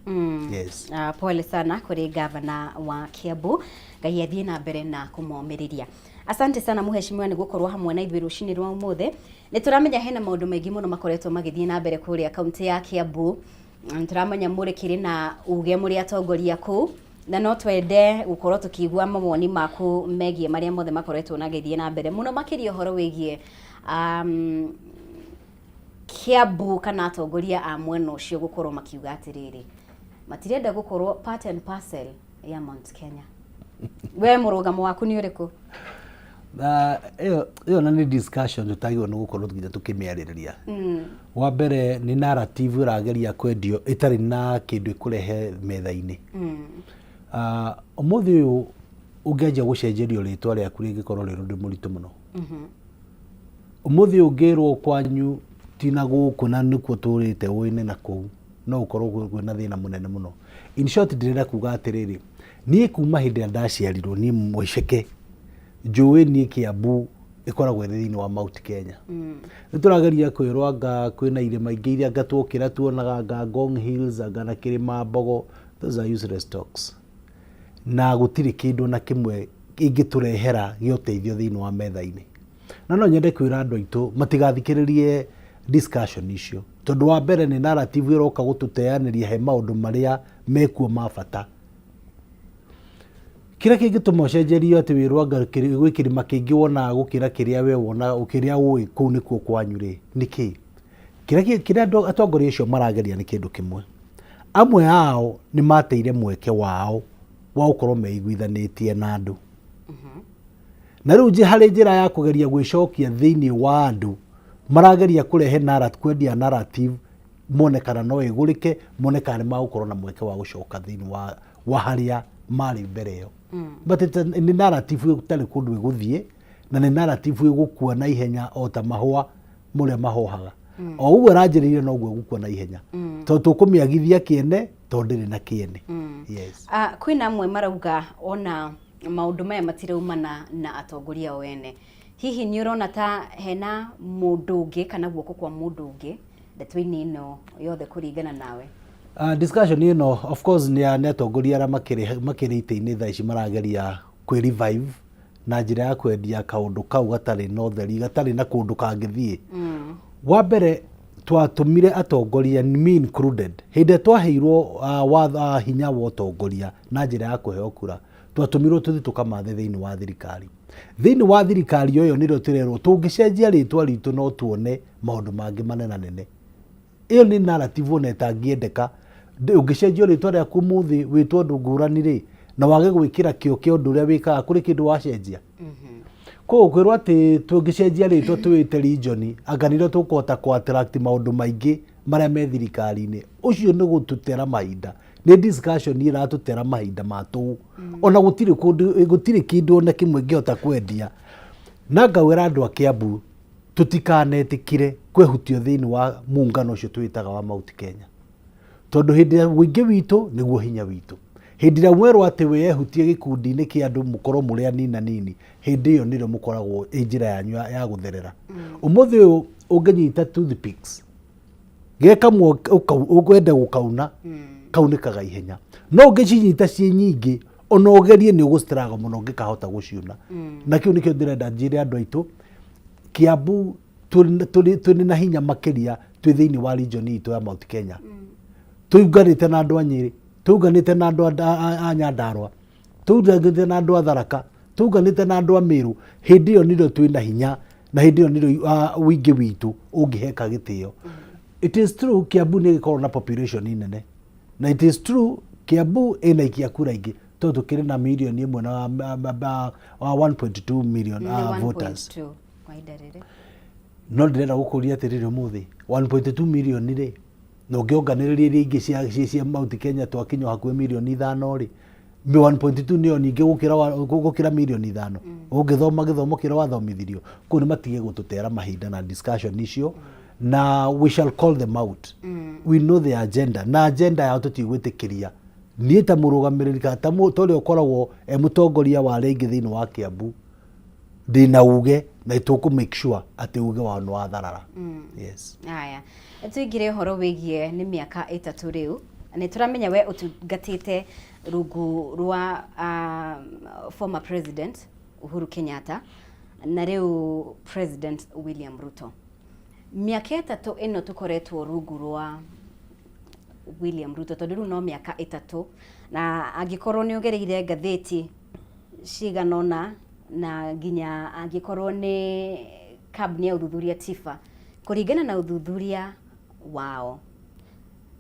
Yes. Pole sana kũrĩ gavana wa Kiambu, Ngai athiĩ na mbere na kũmomĩrĩria. Asante sana Mheshimiwa nĩ gũkorwo hamwe na ithuĩ rũcinĩ rwa ũmũthĩ. Nĩ tũramenya hena maũndũ maingĩ mũno makoretwo magĩthiĩ na mbere kũrĩa kaunti ya Kiambu. Tũramenya mũrĩ kĩrĩ na uge mũrĩ atongoria kũu, na no twende gũkorwo tũkĩigua mawoni maku megiĩ marĩa mothe makoretwo nagĩthiĩ na mbere mũno makĩria ũhoro wĩgiĩ Kiambu kana atongoria a mwena ũcio gũkorwo makiuga atĩrĩrĩ, matirenda gũkorwo part and parcel ya Mount Kenya. We mũrũgamo waku nĩ ũrĩkũ? Ĩyo na nĩ discussion tũtagĩrĩirwo nĩ gũkorwo tũkĩmĩarĩrĩria. Wa mbere nĩ narrative ĩrageria kwendio ĩtarĩ na kĩndũ ĩkũrehe metha-inĩ. Ũmũthĩ ũyũ ũngĩanjia gũcenjerio rĩtwa rĩaku rĩngĩkorwo rĩ ũndũ mũritũ mũno. Ũmũthĩ ũngĩrwo kwanyu ti na gũkũ na nĩkuo tũrĩte ũine na kũu, no ũkorwo kwĩna thĩna mũnene mũno. In short ndĩrenda kuga atĩrĩrĩ, niĩ kuma hĩndĩ ĩrĩa ndaciarirwo niĩ Musheke, njũĩ niĩ Kiambu ĩkoragwo thĩinĩ wa Mount Kenya. Nĩ tũrageria kwĩrwo anga kwĩna irĩma ingĩ iria anga twokĩra tuonaga anga Ngong Hills anga na kĩrĩma Mbogo, those are useless talks. Na gũtirĩ kĩndũ na kĩmwe ingĩtũrehera gĩũteithio thĩinĩ wa metha-inĩ. Na no nyende kwĩra andũ aitũ matigathikĩrĩrie discussion icio, tondũ wa mbere nĩ narrative ĩroka gũtũteanĩria he maũndũ marĩa mekuo ma bata. Kĩrĩa kĩngĩtũma ũcenjerio atĩ wĩrwo anga gwĩ kĩrĩma kĩngĩ wonaga gũkĩra kĩrĩa we wona kĩrĩa ũĩ kũu nĩkuo kwanyu rĩ, nĩkĩ? Kĩrĩa atongoria acio marageria nĩ kĩndũ kĩmwe. Amwe ao nĩ mateire mweke wao wa gukorwo meiguithanĩtie na andũ. Na rĩu harĩ njĩra ya kũgeria gwĩcokia thĩinĩ wa andũ marageria kũrehe kwendia narrative monekana no ĩgũrĩke, monekana nĩ magũkorwo na mweke wa gũcoka thĩinĩ wa harĩa marĩ mbere ĩyo. But nĩ narrative ĩtarĩ kũndũ ĩgũthiĩ, na nĩ narrative ĩgũkua na ihenya o ta mahũa mũrĩa mahohaga. O ũguo aranjĩrĩire noguo gũkua na ihenya. Tondũ tũkũmĩagithia kĩene tondũ ndĩrĩ na kĩene. Yes. Kwĩna amwe marauga ona maũndũ maya matiraumana na atongoria o ene. Hihi nĩ ũrona ta hena mũndũ ũngĩ kana guoko kwa mũndũ ũngĩ ndeto-inĩ ĩno yothe kũringana nawe? Discussion ĩno of course nĩ atongoria arĩa makĩrĩ itĩ-inĩ thaa ici marageria kwĩ-revive na njĩra ya kwendia kaũndũ kau gatarĩ na ũtheri, gatarĩ na kũndũ kangĩthiĩ. Wa mbere twatũmire atongoria, me included, hĩndĩ twaheirwo hinya wa ũtongoria na njĩra ya kũheo kura, twatũmirwo tũthiĩ tũkamathe thĩinĩ wa thirikari. Thĩinĩ wa thirikari ĩyo nĩrĩo tũrerwo tũngĩcenjia rĩtwa ritũ no tuone maũndũ mangĩ manenanene. Ĩyo nĩ narrative ona ĩtangĩendeka. Ũngĩcenjia rĩtwa rĩaku ũmũthĩ wĩtwo ũndũ ngũrani rĩ, na wage gwĩkĩra kĩo kĩa ũndũ ũrĩa wĩkaga, kũrĩ kĩndũ wacenjia. Koguo kwĩrwo atĩ tũngĩcenjia rĩtwa twĩte region, anga nĩrĩo tũkũhota kũ-attract maũndũ maingĩ marĩa me thirikari-inĩ. Ũcio nĩ gũtũtera mahinda. Nĩ discussion ĩratũtera mahinda matũ. Ona gũtirĩ kĩndũ ona kĩmwe ngĩhota kwendia. Na ngawĩra andũ a Kiambu tũtikanetĩkire kwehutio thĩinĩ wa muungano ũcio twĩtaga wa Mount Kenya. Tondũ hĩndĩ ya ũingĩ witũ nĩguo hinya witũ. Hĩndĩ ĩrĩa mwerwo atĩ wĩyehutie gĩkundi-inĩ kĩa andũ mũkorwo mũrĩ anini, hĩndĩ ĩyo nĩrĩo mũkoragwo njĩra yanyu ya gũtherera. Ũmũthĩ ũyũ ũngĩnyita toothpicks gekamwe ũkwenda gũkauna, kaunĩkaga ihenya. No ũngĩcinyita ciĩ nyingĩ, ona ũgerie nĩ ũgũstruggle mũno ũngĩkahota gũciuna. Na kĩu nĩkĩo ndĩrenda njĩre andũ aitũ, Kiambu tũrĩ na hinya makĩria twĩ thĩinĩ wa region itũ ya Mount Kenya. Tũnganĩte na andũ a Nyĩrĩ, tũnganĩte na andũ a Nyandarua, tũnganĩte na andũ a Tharaka, tũnganĩte na andũ a Meru. Hĩndĩ ĩyo nĩrĩo twĩ na hinya, na hĩndĩ ĩyo nĩrĩo ũingĩ witũ ũngĩheka gĩtĩo. It is true Kiambu nĩ gĩkoragwo na population nene, na it is true Kiambu ĩna ikia kura ingĩ, tondũ tũkĩrĩ na milioni ĩmwe na 1.2 million voters. No ndĩrenda gũkũria atĩrĩrĩ ũmũthĩ 1.2 million rĩ, na ũngĩonganĩrĩria iria ingĩ cia Mount Kenya twakinya hakuhĩ milioni 5 rĩ, 1.2 nĩyo nyingĩ gũkĩra milioni 5. Ũngĩthoma gĩthomo kĩrĩa wathomithirio. Kũu nĩ matige gũtũtera mahinda na discussion icio, na we shall call them out. We know the agenda, na agenda yao tũtigwĩtĩkĩria. Niĩ ta mũrũgamĩrĩri ta ũrĩa ũkoragwo mũtongoria wa rĩngĩ thĩinĩ wa Kiambu, ndĩna uge na tũkũ-make sure atĩ uge wao nĩ watharara. Yes. Aya, tũingĩre ũhoro wĩgiĩ nĩ mĩaka 3 rĩu. Nĩ tũramenya we ũtungatĩte rungu rwa former president Uhuru Kenyatta na rĩu President William Ruto. Mĩaka 3 ĩno tũkoretwo rungu rwa William Ruto, tondũ rĩu no mĩaka 3, na angĩkorwo nĩ ũgereire ngathĩti ciganona na nginya angĩkorwo nĩ kabuni ya ũthuthuria TIFA, kũringana na ũthuthuria wao,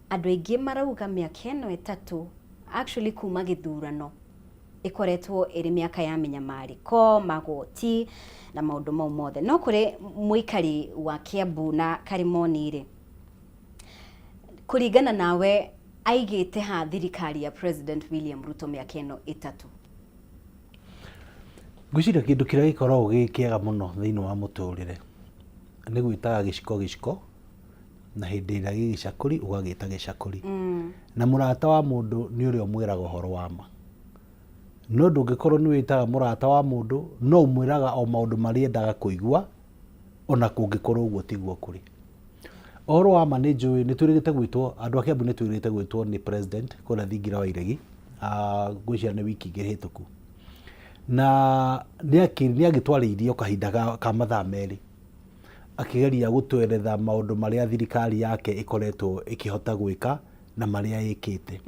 andũ aingĩ marauga mĩaka ĩno 3 actually kuma gĩthurano ĩkoretwo ĩrĩ mĩaka ya mĩnyamarĩko, magoti na maũndũ mau mothe. No kũrĩ mũikari wa Kiambu na Karimoni rĩ, kũringana nawe aigĩte ha thirikari ya President William Ruto mĩaka ĩno 3? Ngwĩciria kĩndũ kĩrĩa gĩkoragwo gĩ kĩega mũno thĩinĩ wa mũtũrĩre nĩ gwĩtaga gĩciko na hĩndĩ ĩrĩa gĩ gĩcakũri ũgagĩta gĩcakũri. Na mũrata wa mũndũ nĩ ũrĩa ũmwĩraga ũhoro wa ma. No ndũngĩkorwo nĩ wĩtaga mũrata wa mũndũ, no ũmwĩraga o maũndũ marĩa endaga kũigua, ona kũngĩkorwo ũguo tiguo kũrĩ. Ũhoro wa ma nĩ njũĩ nĩ twĩrĩgĩte gwĩtwo, andũ a Kiambu nĩ twĩrĩgĩte gwĩtwo nĩ president kũrĩa Thingira wa Iregi, ngwĩciria nĩ wiki igĩrĩ hĩtũku. Na nĩ agĩtwarĩirio kahinda ka mathaa merĩ akĩgeria gũtweretha maũndũ marĩa thirikari yake ĩkoretwo ĩkĩhota gwĩka na marĩa ĩkĩte.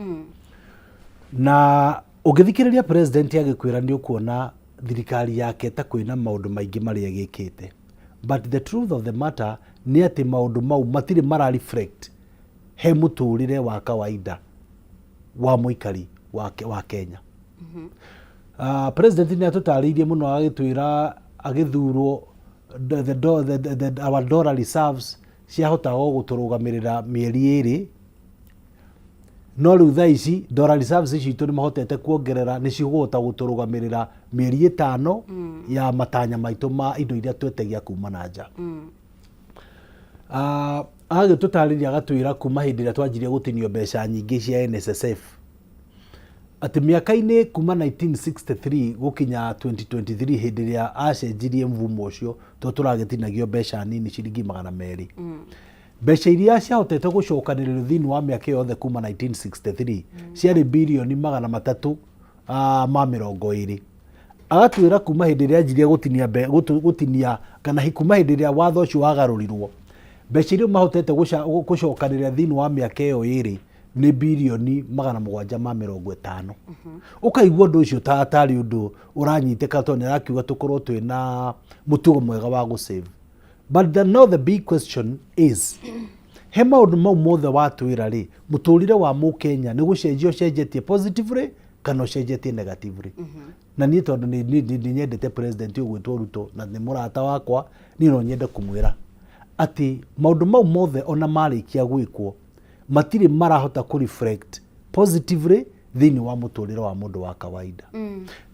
Na ũngĩthikĩrĩria president agĩkwĩra nĩ ũkuona thirikari yake ta kwĩna maũndũ maingĩ marĩa ĩgĩkĩte. But the truth of the matter nĩ atĩ maũndũ mau matirĩ mara reflect he mũtũrĩre wa kawaida wa mũikari wa Kenya. President nĩ atũtarĩirie mũno agĩtwĩra agĩthurwo our dollar reserves ciahotaga gũtũrũgamĩrĩra mĩeri 2 no rĩu thaa ici dollar reserves citũ nĩ mahotete kuongerera nĩ cigũhota gũtũrũgamĩrĩra mĩeri 5 ya matanya maitũ ma indo iria twetagia kuma na nja. Agĩtũtarĩria agatwĩra kuma hĩndĩ ĩrĩa twanjirie gũtinio mbeca nyingĩ cia NSSF atĩ mĩaka-inĩ kuma 1963 gũkinya 2023 hĩndĩ ĩrĩa acenjirie mvumo ũcio tũragĩtinagio mbeca nini ciringi 200. Mbeca iria ciahotete gũcokanĩrĩrio thĩinĩ wa mĩaka yothe kuma 1963 ciarĩ birioni 320. Agatwĩra kuma hĩndĩ ĩrĩa anjirie gũtinia kana kuma hĩndĩ ĩrĩa watho ũcio wagarũrirwo mbeca iria mahotete gũcokanĩrĩria thĩinĩ wa mĩaka ĩyo 2 nĩ birioni 750. Ũkaigua ũndũ ũcio tarĩ ũndũ ũranyitĩka tondũ nĩ arakiuga tũkorwo twĩna mũtugo mwega wa gũsave. But now the big question is, he maũndũ mau mothe watwĩra rĩ, mũtũrĩre wa Mũkenya nĩ gũcenjia ũcenjetie positively kana ũcenjetie negatively. Na niĩ tondũ nĩ nyendete president ũgwĩtwo Ruto na nĩ mũrata wakwa, niĩ no nyende kũmwĩra atĩ maũndũ mau mothe ona marĩkia gwĩkwo matirĩ marahota kũ reflect positively thĩinĩ wa mũtũrĩre wa mũndũ wa kawaida.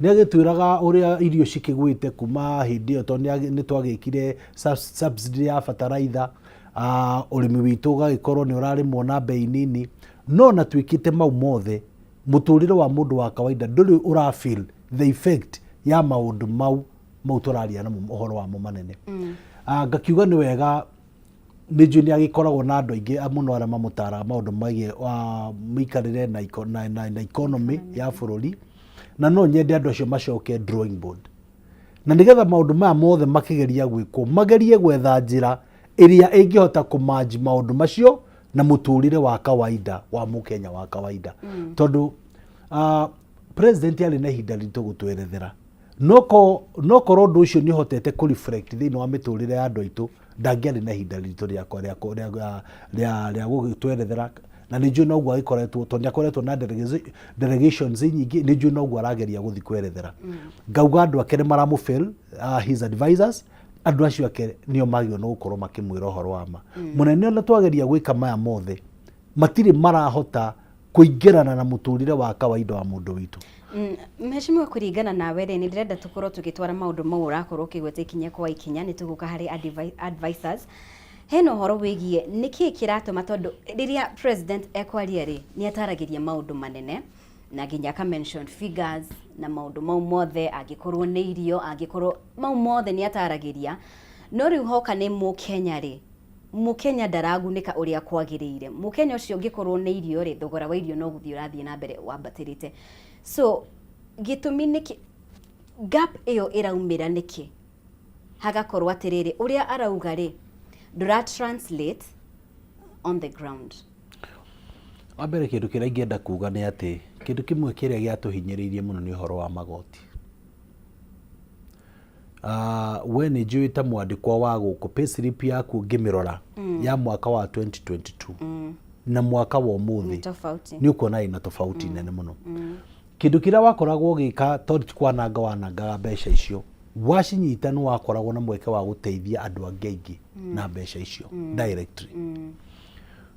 Nĩ agĩtwĩraga ũrĩa irio cikĩgwĩte kuma hĩndĩ ĩyo tondũ nĩ twagĩkire subsidy ya bataraitha, ũrĩmi witũ ũgagĩkorwo nĩ ũrarĩmwo na bei nini, no na twĩkĩte mau mothe mũtũrĩre wa mũndũ wa kawaida ndũrĩ ũrafeel the effect ya maũndũ mau tũraria na ũhoro wamo manene. Ngakiuga nĩ wega nĩ njũĩ nĩ agĩkoragwo na andũ aingĩ mũno arĩa mamũtaraga maũndũ megiĩ mĩikarĩre na economy ya bũrũri, na no nyende andũ acio macoke drawing board, na nĩgetha maũndũ maya mothe makĩgeria gwĩkwo magerie gwetha njĩra ĩrĩa ĩngĩhota kũmanji maũndũ macio na mũtũrĩre wa kawaida wa Mũkenya wa kawaida. Tondũ president arĩ na ihinda ritũ gũtwerethera, no korwo ũndũ ũcio nĩ ũhotete kũ reflect thĩinĩ wa mĩtũrĩre ya andũ aitũ, ndangĩarĩ na ihinda ritũ rĩa gũgĩtwerethera, na nĩ njũĩ noguo agĩkoretwo tondũ nĩ akoretwo na delegations nyingĩ, nĩ njũĩ noguo arageria gũthiĩ kwerethera. Ngauga andũ ake nĩ maramũfail his advisors, andũ acio ake nĩo magĩrĩirwo nĩ gũkorwo makĩmwĩra ũhoro wa ma. Mũnene ona twageria gwĩka maya mothe matirĩ marahota kũingĩrana na mũtũrĩre wa kawaida wa mũndũ witũ. Mheshimiwa, kũringana nawe rĩ, nĩ ndĩrenda tũkorwo tũgĩtwara maũndũ mau ũrakorwo ũkĩgweta ikinya kwa ikinya, nĩ tũgũka harĩ advisors. Hena ũhoro wĩgiĩ nĩkĩ kĩratũma, tondũ rĩrĩa president ekwaria rĩ nĩ ataragĩria maũndũ manene na nginya aka mention figures na maũndũ mau mothe, angĩkorwo nĩ irio, angĩkorwo mau mothe nĩ ataragĩria, no rĩu hoka nĩ Mũkenya rĩ, Mũkenya ndaragunĩka ũrĩa kwagĩrĩire. Mũkenya ũcio ũngĩkorwo nĩ irio rĩ, thogora wa irio no gũthiĩ ũrathiĩ na mbere wambatĩrĩte. So gĩtũmi nĩkĩ gap ĩyo ĩraumĩra nĩkĩ? Hagakorwo atĩrĩrĩ, ũrĩa arauga rĩ ndũra translate on the ground. Wambere kĩndũ kĩrĩa ingĩenda kuga nĩ atĩ kĩndũ kĩmwe kĩrĩa gĩatũhinyĩrĩirie mũno nĩ ũhoro wa magoti. We nĩ njũĩ ta mwandĩkwa wa gũkũ payslip yaku ngĩmĩrora ya mwaka wa 2022 na mwaka wa ũmũthĩ nĩ ũkuona ĩna tofauti nene mũno. Kĩndũ kĩrĩa wakoragwo gĩka tondũ wanangaga mbeca icio, wacinyita nĩ wakoragwo na mweke wa gũteithia andũ angĩ aingĩ na mbeca icio directly.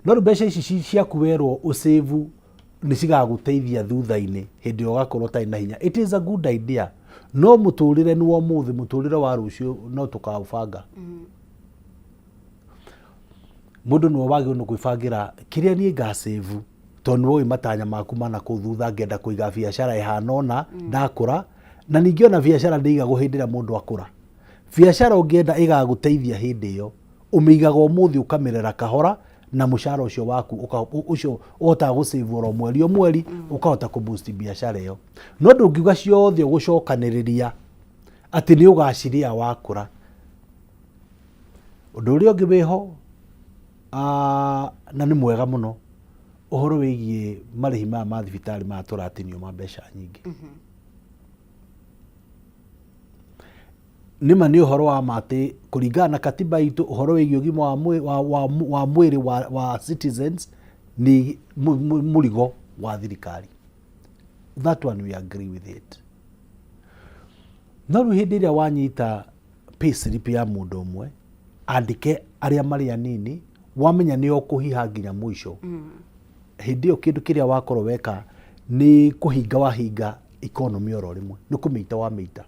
No mbeca ici ciaku werwo ũsave nĩ cigagũteithia thutha-inĩ hĩndĩ ũgakorwo ũtarĩ na hinya. It is a good idea, no mũtũrĩre nĩ wa ũmũthĩ, mũtũrĩre wa rũciũ no tũkaũbanga. Mũndũ nĩwe wagĩrĩirwo gwĩbangĩra kĩrĩa niĩ ngasave, tondũ nĩwe matanya maku mana kũu thutha, ngenda kũiga biacara ĩhana ũna ndakũra, na ningĩ ona biacara ndĩigagwo hĩndĩ ĩrĩa mũndũ akũra. Biacara ũngĩenda ĩgagũteithia hĩndĩ ĩyo, ũmĩigaga ũmũthĩ ũkamĩrera kahora, na mũcara ũcio waku ũcio ũhotaga gũsave oro mweri o mweri, ũkahota kũboost biacara ĩyo. No ndũngiuga ciothe ũgũcokanĩrĩria atĩ nĩ ũgacirĩa wakũra. Ũndũ ũrĩa ũngĩ wĩho na nĩ mwega mũno, ũhoro wĩgiĩ marĩhi maya ma thibitarĩ maya tũratinio ma mbeca nyingĩ. Nĩma nĩ ũhoro wa matĩ kũringana na katiba itũ, ũhoro wĩgiĩ ũgima wa mwĩrĩ wa citizens nĩ mũrigo wa thirikari. that one we agree with it. No hĩndĩ ĩrĩa wanyita pay slip ya mũndũ ũmwe andĩke arĩa marĩ anini wamenya nĩ ũkũhiha nginya mũico hĩndĩ ĩyo kĩndũ kĩrĩa wakorwo weka nĩ kũhinga wahinga economy oro rĩmwe nĩ kũmĩita wamĩita.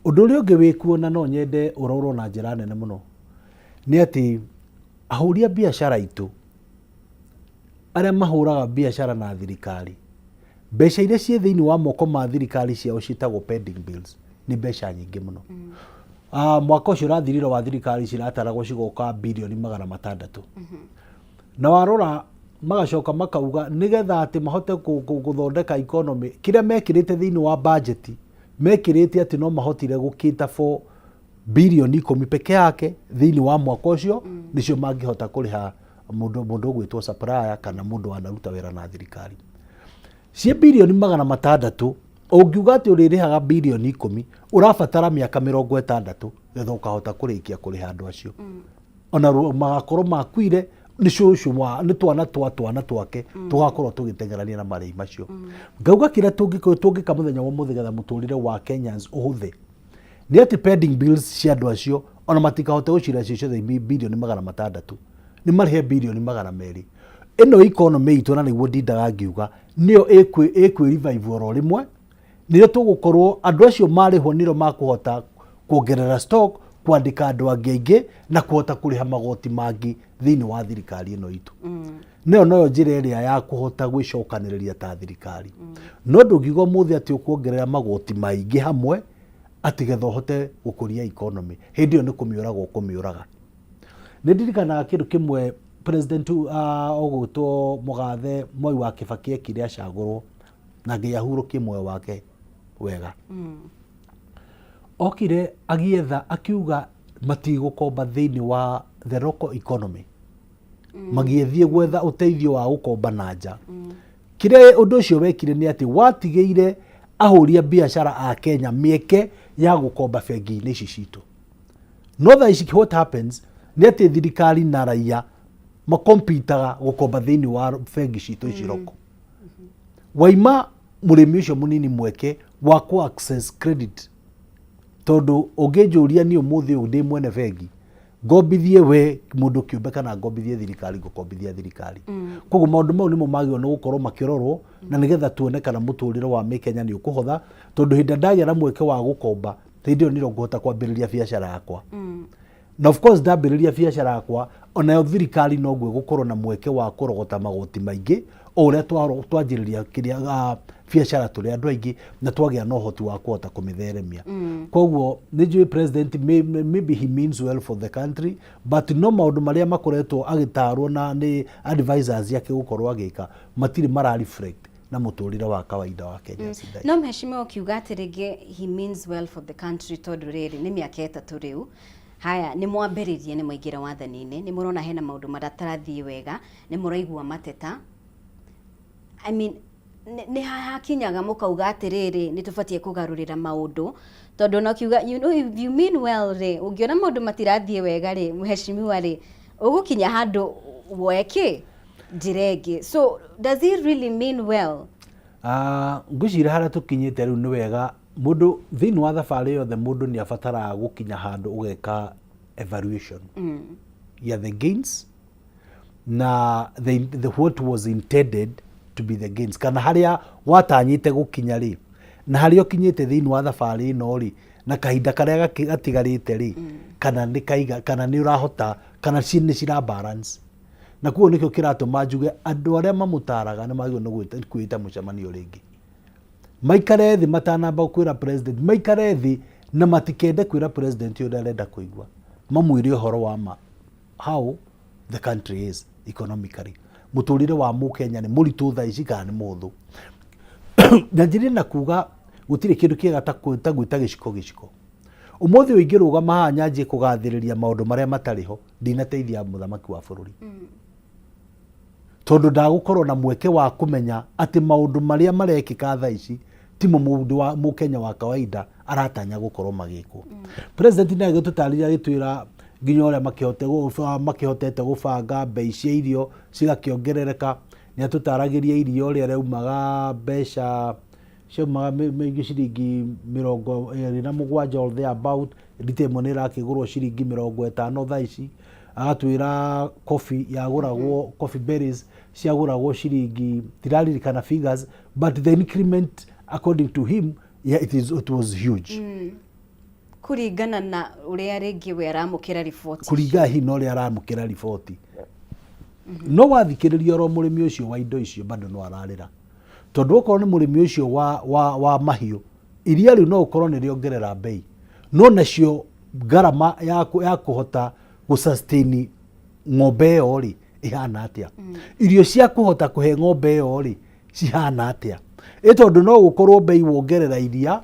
Ũndũ ũrĩa ũngĩ wĩkuona no nyende ũrorwo na njĩra nene mũno nĩ atĩ ahũri a biacara itũ arĩa mahũraga biacara na thirikari mbeca iria ciĩ thĩinĩ wa moko ma thirikari ciao ciĩtagwo pending bills nĩ mbeca nyingĩ mũno. Mwaka ũcio ũrathirire wa thirikari cirataragwo cigoka birioni 600 na warora magacoka makauga nigetha atĩ mahote gũthondeka economy kĩrĩa mekĩrĩte thĩinĩ wa budget mekĩrĩte atĩ no mahotire gũkĩta for birioni 10 peke yake thĩinĩ wa mwaka ũcio nĩcio mangĩhota kũrĩha mũndũ ũgwĩtwo supplier kana mũndũ wanaruta wĩra na thirikari. Cie birioni 600 ũngiuga atĩ ũrĩrĩhaga birioni 10 ũrabatara mĩaka 60 getha ũkahota kũrĩkia kũrĩha andũ acio. Ona magakorwo makuire nĩ twana twake tugakorwo tũgĩtengerania na marĩhi macio. Ngauga kĩrĩa tũngĩka mũthenya wa mũthĩ getha mũtũrĩre wa Kenyans ũhũthe nĩ atĩ pending bills cia andũ acio ona matikahote gũcira ciothe birioni 600 nĩ marĩhe birioni 200. Ĩno economy itũ na nĩguo ndindaga ngiuga nĩyo revive oro rĩmwe nĩyo tũgũkorwo andũ acio marĩhwo nĩro makũhota kuongerera stock kwandĩka andũ angĩ aingĩ na kuhota kũrĩha magoti mangĩ thĩinĩ wa thirikari ĩno itũ. Nĩyo noyo njĩra ĩrĩa ya kũhota gwĩcokanĩrĩria ta thirikari. No ndũngiuga mũthĩ atĩ ũkuongerera magoti maingĩ hamwe atĩ getha ũhote gũkũria economy. Hĩndĩ ĩyo nĩ kũmĩũraga ũkũmĩũraga. Nĩ ndirikanaga kĩndũ kĩmwe president ũgũtwo mũgathe Mwai wa Kibaki ekire acagũrwo na ngĩahurũkie muoyo wake wega. Okire agietha akiuga matigũkomba thĩinĩ wa the local economy magĩethie gwetha ũteithio wa gũkomba na nja. Kĩrĩa ũndũ ũcio wekire nĩ atĩ watigĩire ahũri a biacara a Kenya mĩeke ya gũkomba bengi-inĩ ici citũ. No thaa ici what happens nĩ atĩ thirikari na raia makompitaga gũkomba thĩinĩ wa bengi citũ ici roko. Waima mũrĩmi ũcio mũnini mweke wa ku access credit tondũ ũngĩnjũria niĩ ũmũthĩ ũyũ ndĩ mwene bengi ngombithie we mũndũ kĩũmbe kana ngombithie thirikari ngũkombithia thirikari. Koguo maũndũ mau nĩmo magĩrĩirwo nĩ gũkorwo makĩrorwo na nĩgetha tuone kana mũtũrĩre wa Kenya nĩ ũkũhotha tondũ hĩndĩ ndagĩa na mweke wa gũkomba hĩndĩ ĩyo nĩ ngũhota kwambĩrĩria biacara yakwa. Na of course ndambĩrĩria biacara yakwa onayo thirikari no gũkorwo na mweke wa kũrogota magoti maingĩ o ũrĩa twanjĩrĩria kĩrĩa biacara tũrĩ andũ aingĩ na twagĩa na ũhoti wa kũhota kũmĩtheremia. Koguo nĩ njũĩ president maybe he means well for the country but no maũndũ marĩa makoretwo agĩtarwo na nĩ advisors yake gũkorwo agĩka matirĩ mara reflect na mũtũrĩre wa kawaida wa Kenya. No mheshimiwa ukiuga atĩ rĩngĩ he means well for the country tondũ rĩrĩ nĩ mĩaka 3 rĩu haya nĩ mwambĩrĩrie nĩ mwaingĩra wathani-inĩ nĩ mũrona hena maũndũ matarathiĩ wega nĩ mũraigua mateta I mean nĩ hakinyaga mũkauga atĩrĩrĩ nĩ tũbatiĩ kũgarũrĩra maũndũ tondũ no kiuga you know if you mean well rĩ ũngĩona maũndũ matirathiĩ wega rĩ mheshimiwa rĩ ũgũkinya handũ weke njĩra ĩngĩ. So does he really mean well? Ngwĩciria harĩa tũkinyĩte rĩu nĩ wega mũndũ thĩinĩ wa thabarĩ yothe mũndũ nĩ abataraga gũkinya handũ ũgeka evaluation ya the gains na the what was intended to be the gains kana harĩa watanyĩte gũkinya rĩ na harĩa ũkinyĩte thĩinĩ wa thabarĩ ĩno rĩ na kahinda karĩa gatigarĩte rĩ kana nĩ kaiga kana nĩ ũrahota kana nĩ cira balance. Na kuo nĩkĩo kĩratũma njuge andũ arĩa mamũtaraga nĩ magĩrĩirwo nĩ kwĩta mũcemanio rĩngĩ maikare thĩ matanamba kwĩra president maikare thĩ na matikende kwĩra president ũrĩa arenda kũigua mamwĩre ũhoro wa ma how the country is economically mũtũrĩre wa Mũkenya nĩ mũritũ thaa ici kana nĩ mũhũthũ. Na njĩrĩ na kuga gũtirĩ kĩndũ kĩega ta gwĩta gĩciko. Ũmũthĩ ũingĩrũgama haha nyanjie kũgathĩrĩria maũndũ marĩa matarĩ ho ndinateithia mũthamaki wa bũrũri tondũ ndagũkorwo na mweke wa kũmenya atĩ maũndũ marĩa marekĩka thaa ici timo mũndũ wa Mũkenya wa kawaida aratanya gũkorwo magĩkwo. President nĩ agĩtũtarĩria gĩtwĩra nginya ũrĩa makĩhotete gũbanga mbei cia irio cigakĩongerereka nä atåtaragiria irio rä a raumaga mbeca ciaumaga ciringi 27 all there about rita ĩmwe nä ĩrakä gå rwo ciringi 50 thaa ici, agatwĩra coffee yagũragwo coffee berries ciagũragwo ciringi, tiraririkana figures, but the increment according to him, yeah, it was huge. Kuringana na uria ringi we aramukira riboti, kuringana hihi na uria aramukira riboti. No wathikĩrĩria oro mũrĩmi ũcio wa indo icio bado no ararĩra, tondũ okorwo nĩ mũrĩmi ũcio wa mahiũ, iria rĩu no ũkorwo nĩ rĩongerera bei, no nacio ngarama ya kũhota gũsustain ng'ombe ĩyo rĩ ihana atĩa, irio cia kũhota kũhe ng'ombe ĩyo rĩ cihana atĩa, tondũ no gũkorwo bei wongerera iria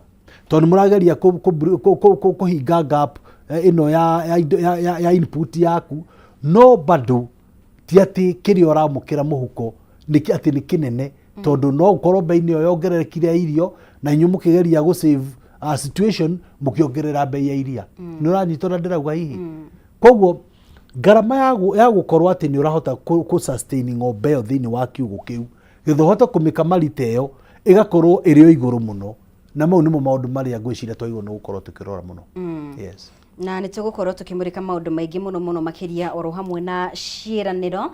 tondũ mũrageria kũhinga gap ĩno ya input yaku, no bado ti atĩ kĩrĩa ũramũkĩra mũhuko atĩ nĩ kĩnene, tondũ no gũkorwo bei nĩyo yongererekire irio na inyuĩ mũkĩgeria gũ save situation mũkĩongerera bei ya iria. Nĩ ũranyita ũrĩa ndĩrauga hihi? Koguo ngarama ya gũkorwo atĩ nĩ ũrahota kũ sustain ng'ombe ĩyo thĩinĩ wa kiugũ kĩu, gĩthohota kũmĩkama rita ĩyo ĩgakorwo ĩrĩ o igũrũ mũno, na mau nĩmo maũndũ marĩa ngwĩciria twagĩrĩirwo nĩ gũkorwo tũkĩrora mũno. Yes. Na nĩ tũgũkorwo tũkĩmũrĩka maũndũ maingĩ mũno makĩria oro hamwe na ciĩranĩro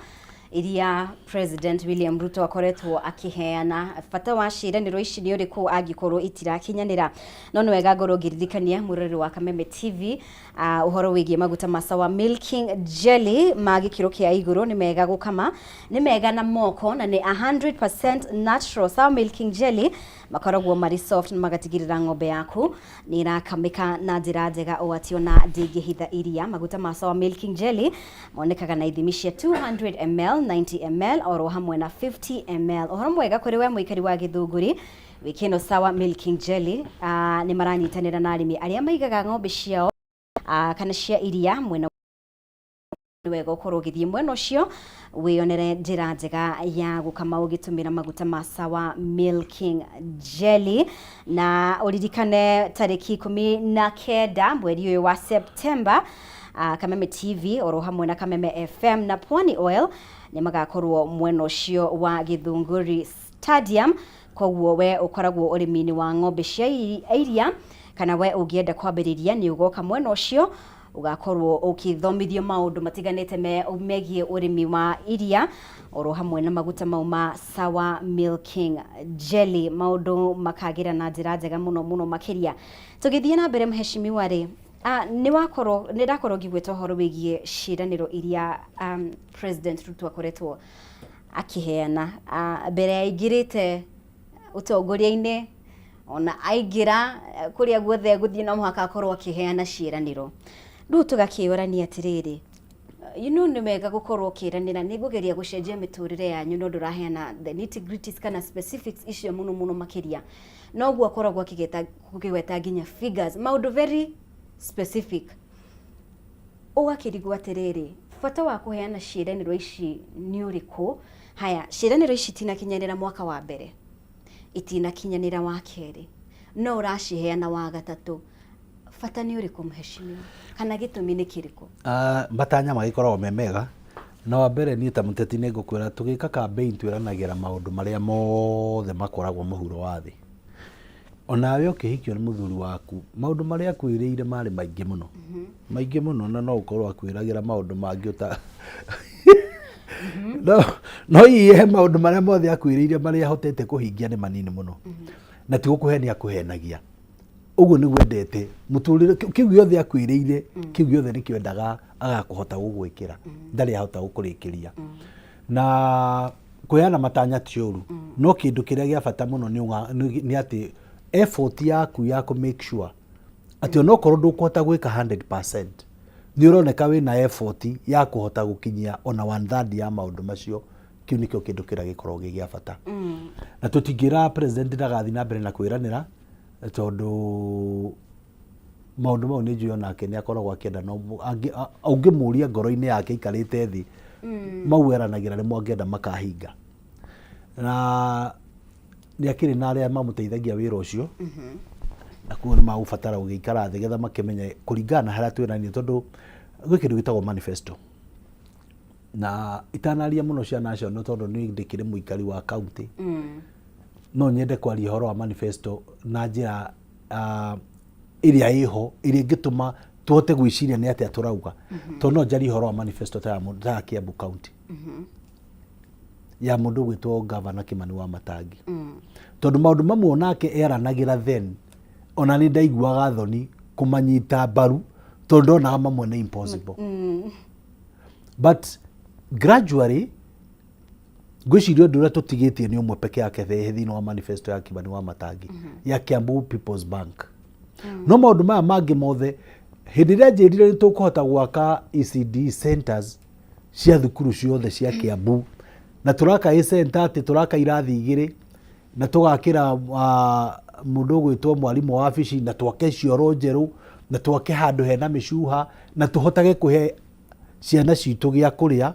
iria President William Ruto akoretwo akiheana. Bata wa ciĩranĩro ici nĩ ũrĩkũ angĩkorwo itirakinyanĩra? No nĩ wega ngorwo ngĩririkania mũrori wa Kameme TV ũhoro wĩgiĩ maguta ma Sawa Milking Jelly ma gĩkĩro kĩa igũrũ, nĩ mega gũkama, nĩ mega na moko, na nĩ 100% natural. Sawa Milking Jelly makoragwo marĩ soft na magatigĩrĩra ng'ombe yaku nĩ irakamĩka na njĩra njega o atĩ ona ndĩngĩhitha iria. Maguta ma Sawa Milking Jelly monekaga na ithimi cia 200 ml, 90 ml oro hamwe na 50 ml. Ũhoro mwega kũrĩ we mũikari wa Gĩthũngũri, wĩkĩno Sawa Milking Jelly nĩ maranyitanĩra na arĩmi arĩa maigaga ng'ombe ciao kana cia iria mwena wega ũkorwo ũgĩthiĩ mwena ũcio wĩonere njĩra njega ya gũkama ũgĩtũmĩra maguta ma Sawa Milking Jelly. Na ũririkane tarĩki 19 mweri ũyũ wa September, Kameme TV oro hamwe na Kameme FM na Pwani Oil nĩ magakorwo mwena ũcio wa Gĩthũngũri Stadium. Koguo we ũkoragwo ũrĩmi-inĩ wa ng'ombe cia iria kana we ũngĩenda kwambĩrĩria nĩ ũgoka mwena ũcio ugakorwo ukithomithio maundu matiganite megie urimi wa iria oro hamwe na maguta mau ma Sawa Milking Jelly, maundu makagira na njira njega muno makiria. Tugithie na mbere mheshimiwa ri nĩ ndakorwo ngĩgweta ũhoro wĩgiĩ ciĩranĩro iria President Ruto akoretwo akiheana mbere ya aingĩrĩte ũtongoria-inĩ, ona aingĩra kũrĩa guothe gũthiĩ no mũhaka akorwo akĩheana ciĩranĩro. Rĩu tũgakĩũrania atĩrĩrĩ, nĩ wega gũkorwo ũkĩranĩra nĩ ngũgeria gũcenjia mĩtũrĩre yanyu, no ndũraheana the nitty-gritties kana specifics icio muno makiria. No guo akoragwo akĩgweta nginya figures, maũndũ very specific. Ũgakĩrigwo atĩrĩrĩ, bata wa kũheana ciĩranĩro ici nĩ ũrĩkũ? Haya, ciĩranĩro ici itinakinyanĩra mwaka wa mbere, itinakinyanĩra wa kerĩ, no ũraciheana wa gatatũ. Bata nĩ ũrĩkũ mheshimiwa, kana gĩtũmi nĩ kĩrĩkũ? Matanya magĩkoragwo me mega, na wa mbere niĩ ta mũteti nĩ ngũkwĩra tũgĩka campaign twĩranagĩra maũndũ marĩa mothe makoragwo mũhuro wa thĩ. Onawe ũkĩhikio nĩ mũthuri waku, maũndũ marĩa akwĩrĩire marĩ maingĩ mũno, maingĩ mũno, na no ũkorwo akwĩragĩra maũndũ mangĩ ũta no iye maũndũ marĩa mothe akwĩrĩire marĩa ahotete kũhingia nĩ manini mũno, na ti gũkũhenia akũhenagia. Ũguo nĩguo endete mũtũrĩre, kĩu gĩothe akwĩrĩire, kĩu gĩothe nĩkĩo endaga agakũhota gũgwĩkĩra, ndarĩ ahota gũkũrĩkĩria. Na kũheana matanya ti ũru, no kĩndũ kĩrĩa gĩa bata mũno nĩ atĩ effort yaku ya kũ make sure atĩ onokorwo ndũkũhota gwĩka 100%, nĩ ũroneka wĩna effort ya kũhota gũkinyia ona 1/3 ya maũndũ macio. Kĩu nĩkĩo kĩndũ kĩrĩa gĩkoragwo gĩa bata. Na tũtingĩra president ndagathiĩ na mbere na kwĩranĩra, tondũ maũndũ mau nĩ njũĩ onake nĩ akoragwo akĩenda, ũngĩmũria ngoro-inĩ yake ikarĩte thĩ, mau eranagĩra nĩmo angĩenda makahinga. Na nĩ akĩrĩ na arĩa mamũteithagia wĩra ũcio, na kuo nĩ magũbatara gũgĩikara thĩ getha makĩmenye kũringana na harĩa twĩranĩire, tondũ gwĩ kĩndũ gĩtagwo manifesto. na itanaria muno cia national tondu ni ndikire muikari wa county no nyende kwaria horo wa manifesto na njira iria iho iria ngituma tuhote gwiciria ni atia turauga tondu no njari horo wa manifesto ta Kiambu county ya mundu gwitwo Governor Kimani Wamatangi tondu maundu mamwe onake eranagira then ona ni ndaiguaga thoni kumanyita mbaru tondu ona mamwe ni impossible but gradually gwicirio ndura tutigitie ni umwe peke yake thini wa manifesto ya Kimani Wamatangi ya Kiambu People's Bank no maundu maya mangi mothe hindi ria njirire ni tukuhota gwaka ECD centers cia thukuru ciothe cia Kiambu na turaka center ati turaka irathi igiri na tugakira mundu gwitwo mwalimu wa wabici na twake cioro njeru na twake handu hena micuha na tuhotage kuhe ciana citu gia kuria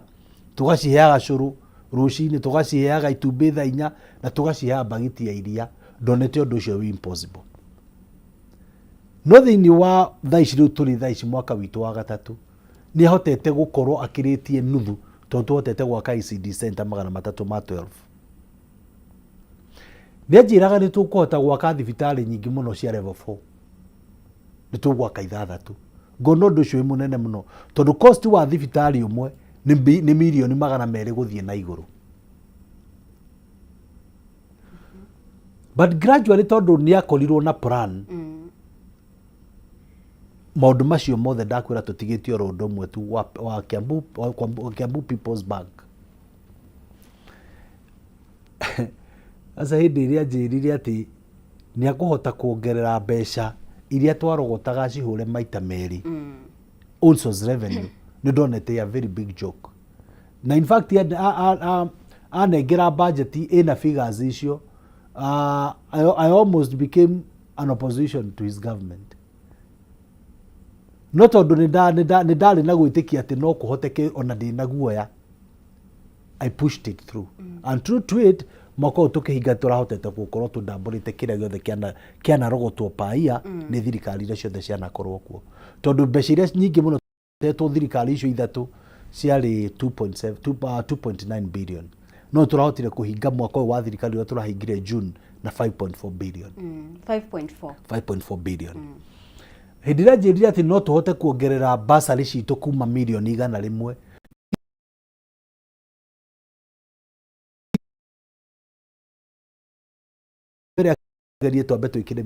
tugaciheaga curu rucini tugaciheaga itumbi thaa 4 na tugaciheaga bagiti ya iria ndonete undu ucio wi impossible no thini wa thaa ici riu turi thaa ici mwaka witu wa gatatu ni hotete gukorwo akiritie nuthu tondu hotete gwaka ECD center 312 Njiraga ni tukuhota gwaka thibitari nyingi muno cia level 4 ni tugwaka ithathatu ngono ndu cio munene muno tondu cost wa thibitari umwe ni milioni 200 guthie na iguru but gradually tondu ni akorirwo na plan maundu macio mothe ndakwira tutigitio ro ndo mwe tu wa Kiambu People's Bank asa hindi iria njirire ati ni akuhota kuongerera mbeca iria twarogotaga cihure maita meri also revenue ni ndonete a very big joke na in fact anengera budget ina figures icio I almost became an opposition to his government no tondu ni ndari na gwitikia ati no kuhoteke ona ndina guoya I pushed it through and true to it moko tukihinga turahotete gukorwo tundamburite kiria giothe kiana rogotwo paia ni thirikari iria ciothe ciana korwo kuo tondu mbeca iria nyingi muno tetwo thirikari icio ithatu ciari 2.9 billion no turahotire kuhinga mwaka wa thirikari uria turahingire June na 5.4 billion 5.4 billion hindi ria njirire ati no tuhote kuongerera basari citu kuma milioni 100 gerie twambe twikire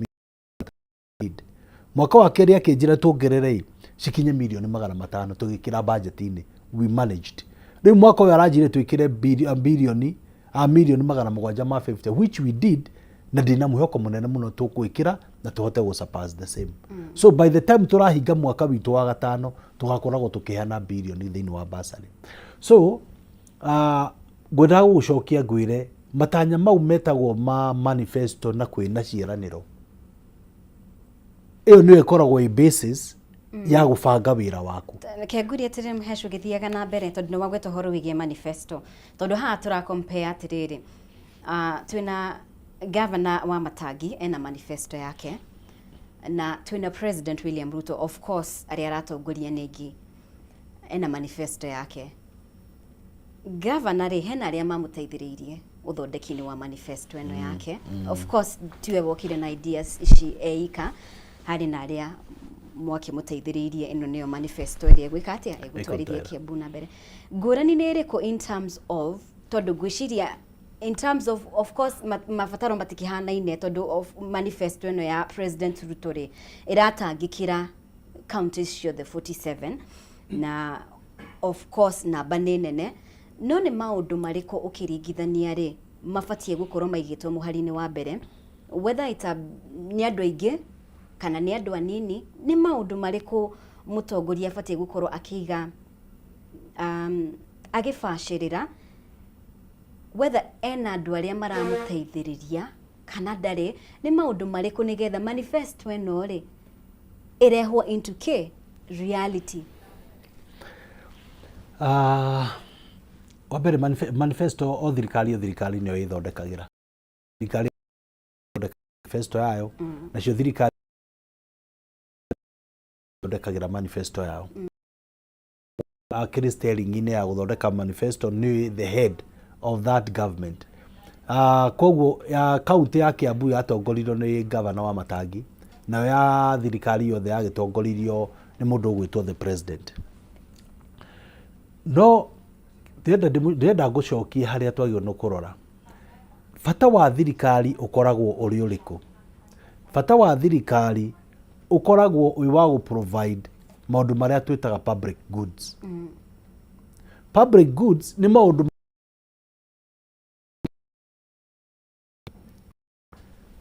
mwaka wa keri akinjira tuongerere cikinye milioni 500 tugikira budget ini we managed riu mwaka uyu aranjire twikire milioni 750 which we did na ndina mwihoko munene muno tukwikira na tuhote go surpass the same so by the time turahinga mwaka witu wa gatano tugakoragwo tukihana bilioni thini wa basari so gwenda gucokia ngwire matanya mau metagwo ma manifesto na kwina ciaraniro iyo niyo ikoragwo basis ya gubanga wira waku Kenguri atire mhesho githiaga na mbere tondu no wagweta horo wigie manifesto tondu ha tura compare atiriri twina Governor Wamatangi ena manifesto yake na twina President William Ruto of course ari aratongoria ningi ena manifesto yake Governor ri hena aria mamuteithiririe uthondeki-ini wa manifesto eno yake of course tiwe wokire na ideas ici eika hari na aria mwaki muteithiririe ino niyo manifesto iria gwika atia egutwarithia Kiambu na mbere ngurani ni iriko in terms of tondu gwiciria in terms of course mafataro matikihanaine tondu of manifesto eno ya President Ruto ri iratangikira counties ciothe 47 na of course namba nene no ni maundu mariko ukiringithania ri mafatie gukorwo maigitwo muhari-ini wa mbere whether ita ni andu aingi kana ni andu anini ni maundu mariko mutongoria afatie gukorwo akiga agifashirira whether ena andu aria maramuteithiriria kana ndari ni maundu mariko nigetha manifesto eno ri irehwo into reality wabere manifesto o thirikari niyo ithondekagira thirikari manifesto yayo nacio thirikari ithondekagira manifesto yao crystalling-inĩ ya gũthondeka manifesto nĩ the head of that government. Koguo kaunti ya Kiambu yatongoririo nĩ gavana wa Matangi, nayo ya thirikari yothe yagĩtongoririo nĩ mũndũ ũgwĩtwo the president. No ndĩrenda ngũcokie harĩa twagĩrĩirwo nĩ kũrora. Bata wa thirikari ũkoragwo ũrĩ ũrĩkũ? Bata wa thirikari ũkoragwo wĩ wa gũ-provide maũndũ marĩa twĩtaga public goods. Public goods nĩ maũndũ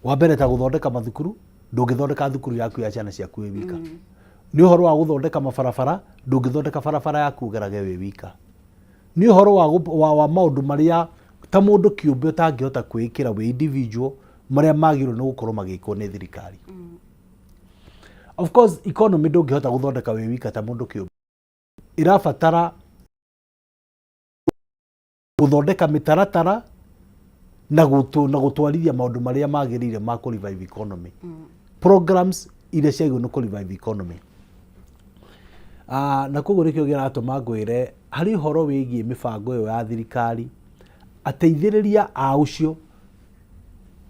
wa mbere ta gũthondeka mathukuru, ndũngĩthondeka thukuru yaku ya ciana ciaku wĩ wika. Nĩ ũhoro wa gũthondeka mabarabara, ndũngĩthondeka barabara yaku ũgerage wĩ wika. Nĩ ũhoro wa maũndũ marĩa ta mũndũ kĩũmbe ũtangĩhota kwĩĩkĩra wĩ individual, marĩa magĩrĩirwo nĩ gũkorwo magĩkwo nĩ thirikari. Of course economy ndũngĩhota gũthondeka wĩ wika ta mũndũ kĩũmbe. Irabatara gũthondeka mĩtaratara na gũtwarithia maũndũ marĩa magĩrĩire ma kũ-revive economy. Programs iria ciagĩrĩirwo nĩ kũ-revive economy. Na koguo nĩkĩo kĩratũma ngwĩre harĩ ũhoro wĩgiĩ mĩbango ĩyo ya thirikari, ateithĩrĩria a ũcio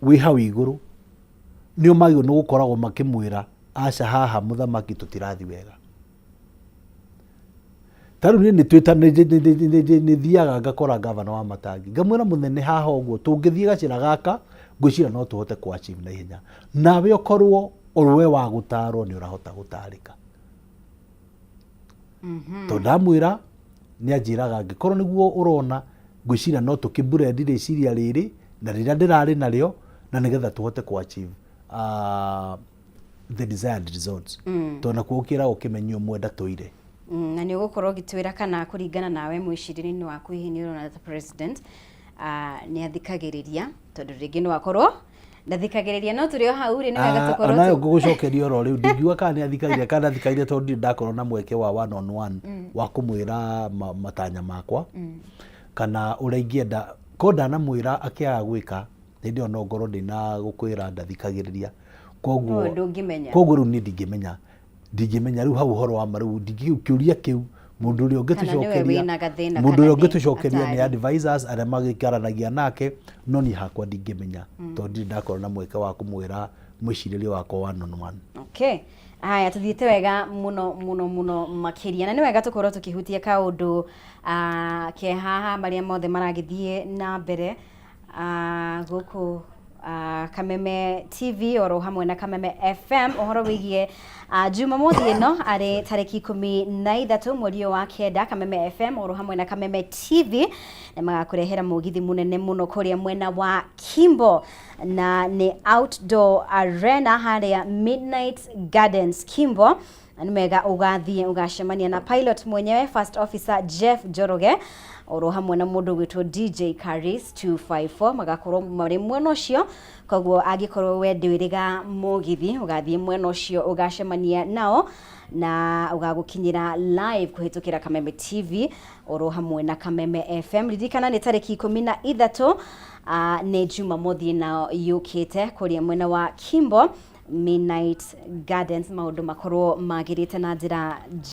wĩ hau igũrũ nĩo magĩrĩirwo nĩ gũkoragwo makĩmwĩra aca haha mũthamaki tũtirathi wega. Tarĩu niĩ nĩ thiaga ngakora gavana wa Matangi, ngamwĩra mũnene haha ũguo tũngĩthiĩ gacĩra gaka ngwĩciria no tũhote kũ-achieve na ihenya. Nawe ũkorwo ũrwe wa gũtarwo nĩ ũrahota gũtarĩka. Tondũ ndamwĩra nĩ anjĩraga angĩkorwo nĩguo ũrona ngwĩciria no tũkĩ-blend rĩciria rĩrĩ na rĩrĩa ndĩrarĩ narĩo, na nĩgetha tũhote kũ-achieve the desired results. Tondũ nakuo ũkĩragwo kĩmenyio mwenda tũire. Na nĩ ũgũkorwo ũgĩtwĩra kana kũringana nawe mwĩcirĩrie-inĩ waku hihi nĩ ũrona the president nĩ athikagĩrĩria, tondũ rĩngĩ no akorwo ndathikagĩrĩria, no tũrĩ o hau rĩ nĩ wega tũkorwo nayo ngũgũcokeria oro rĩu ndingiuga kana nĩ athikagĩrĩria kana ndathikagĩrĩria, tondũ ndirĩ ndakorwo na mweke wa one on one wa kũmwĩra matanya makwa kana ũrĩa ingĩenda. Ko ndanamwĩra akĩaga gwĩka hĩndĩ ĩyo no ngorwo ndĩna gũkwĩra ndathikagĩrĩria. Koguo rĩu niĩ ndingĩmenya rĩu hau ũhoro wa marĩu ndingĩkĩũria kĩu mũndũ ũrĩa ũngĩtũcokeria nĩ advisors arĩa magĩkaranagia nake, no niĩ hakwa ndingĩmenya tondũ ndirĩ ndakorwo na mweke wa kũmwĩra mwĩcirĩrie wakwa one on one. Okay. Haya, tuthiĩte wega mũno makĩria, na nĩ wega tũkorwo tũkĩhutia kaũndũ ke haha marĩa mothe maragĩthiĩ na mbere gũkũ Kameme TV oro hamwe na Kameme FM. Ũhoro wĩgiĩ Jumamothi ĩno arĩ tarĩki 13 mweri wa kenda, Kameme FM oro hamwe na Kameme TV nĩ magakũrehera mũgithi mũnene mũno kũrĩa mwena wa Kimbo, na nĩ outdoor arena harĩa Midnight Gardens Kimbo. Nĩ mega ũgathiĩ ũgacemania na pilot mwenyewe First Officer Jeff Njoroge oro hamwe na mũndũ gwĩtwo DJ Karis 254 magakorwo marĩ mwena ũcio. Koguo angĩkorwo we ndwĩrĩga mũgithi ũgathiĩ mwena ũcio ũgacemania nao na ũgagũkinyĩra live kũhĩtũkĩra Kameme TV oro hamwe na Kameme FM. Ririkana nĩ tarĩki 13 nĩ Jumamothi na yũkĩte kũrĩa mwena wa Kimbo Midnight Gardens, maũndũ makorwo magĩrĩte na njĩra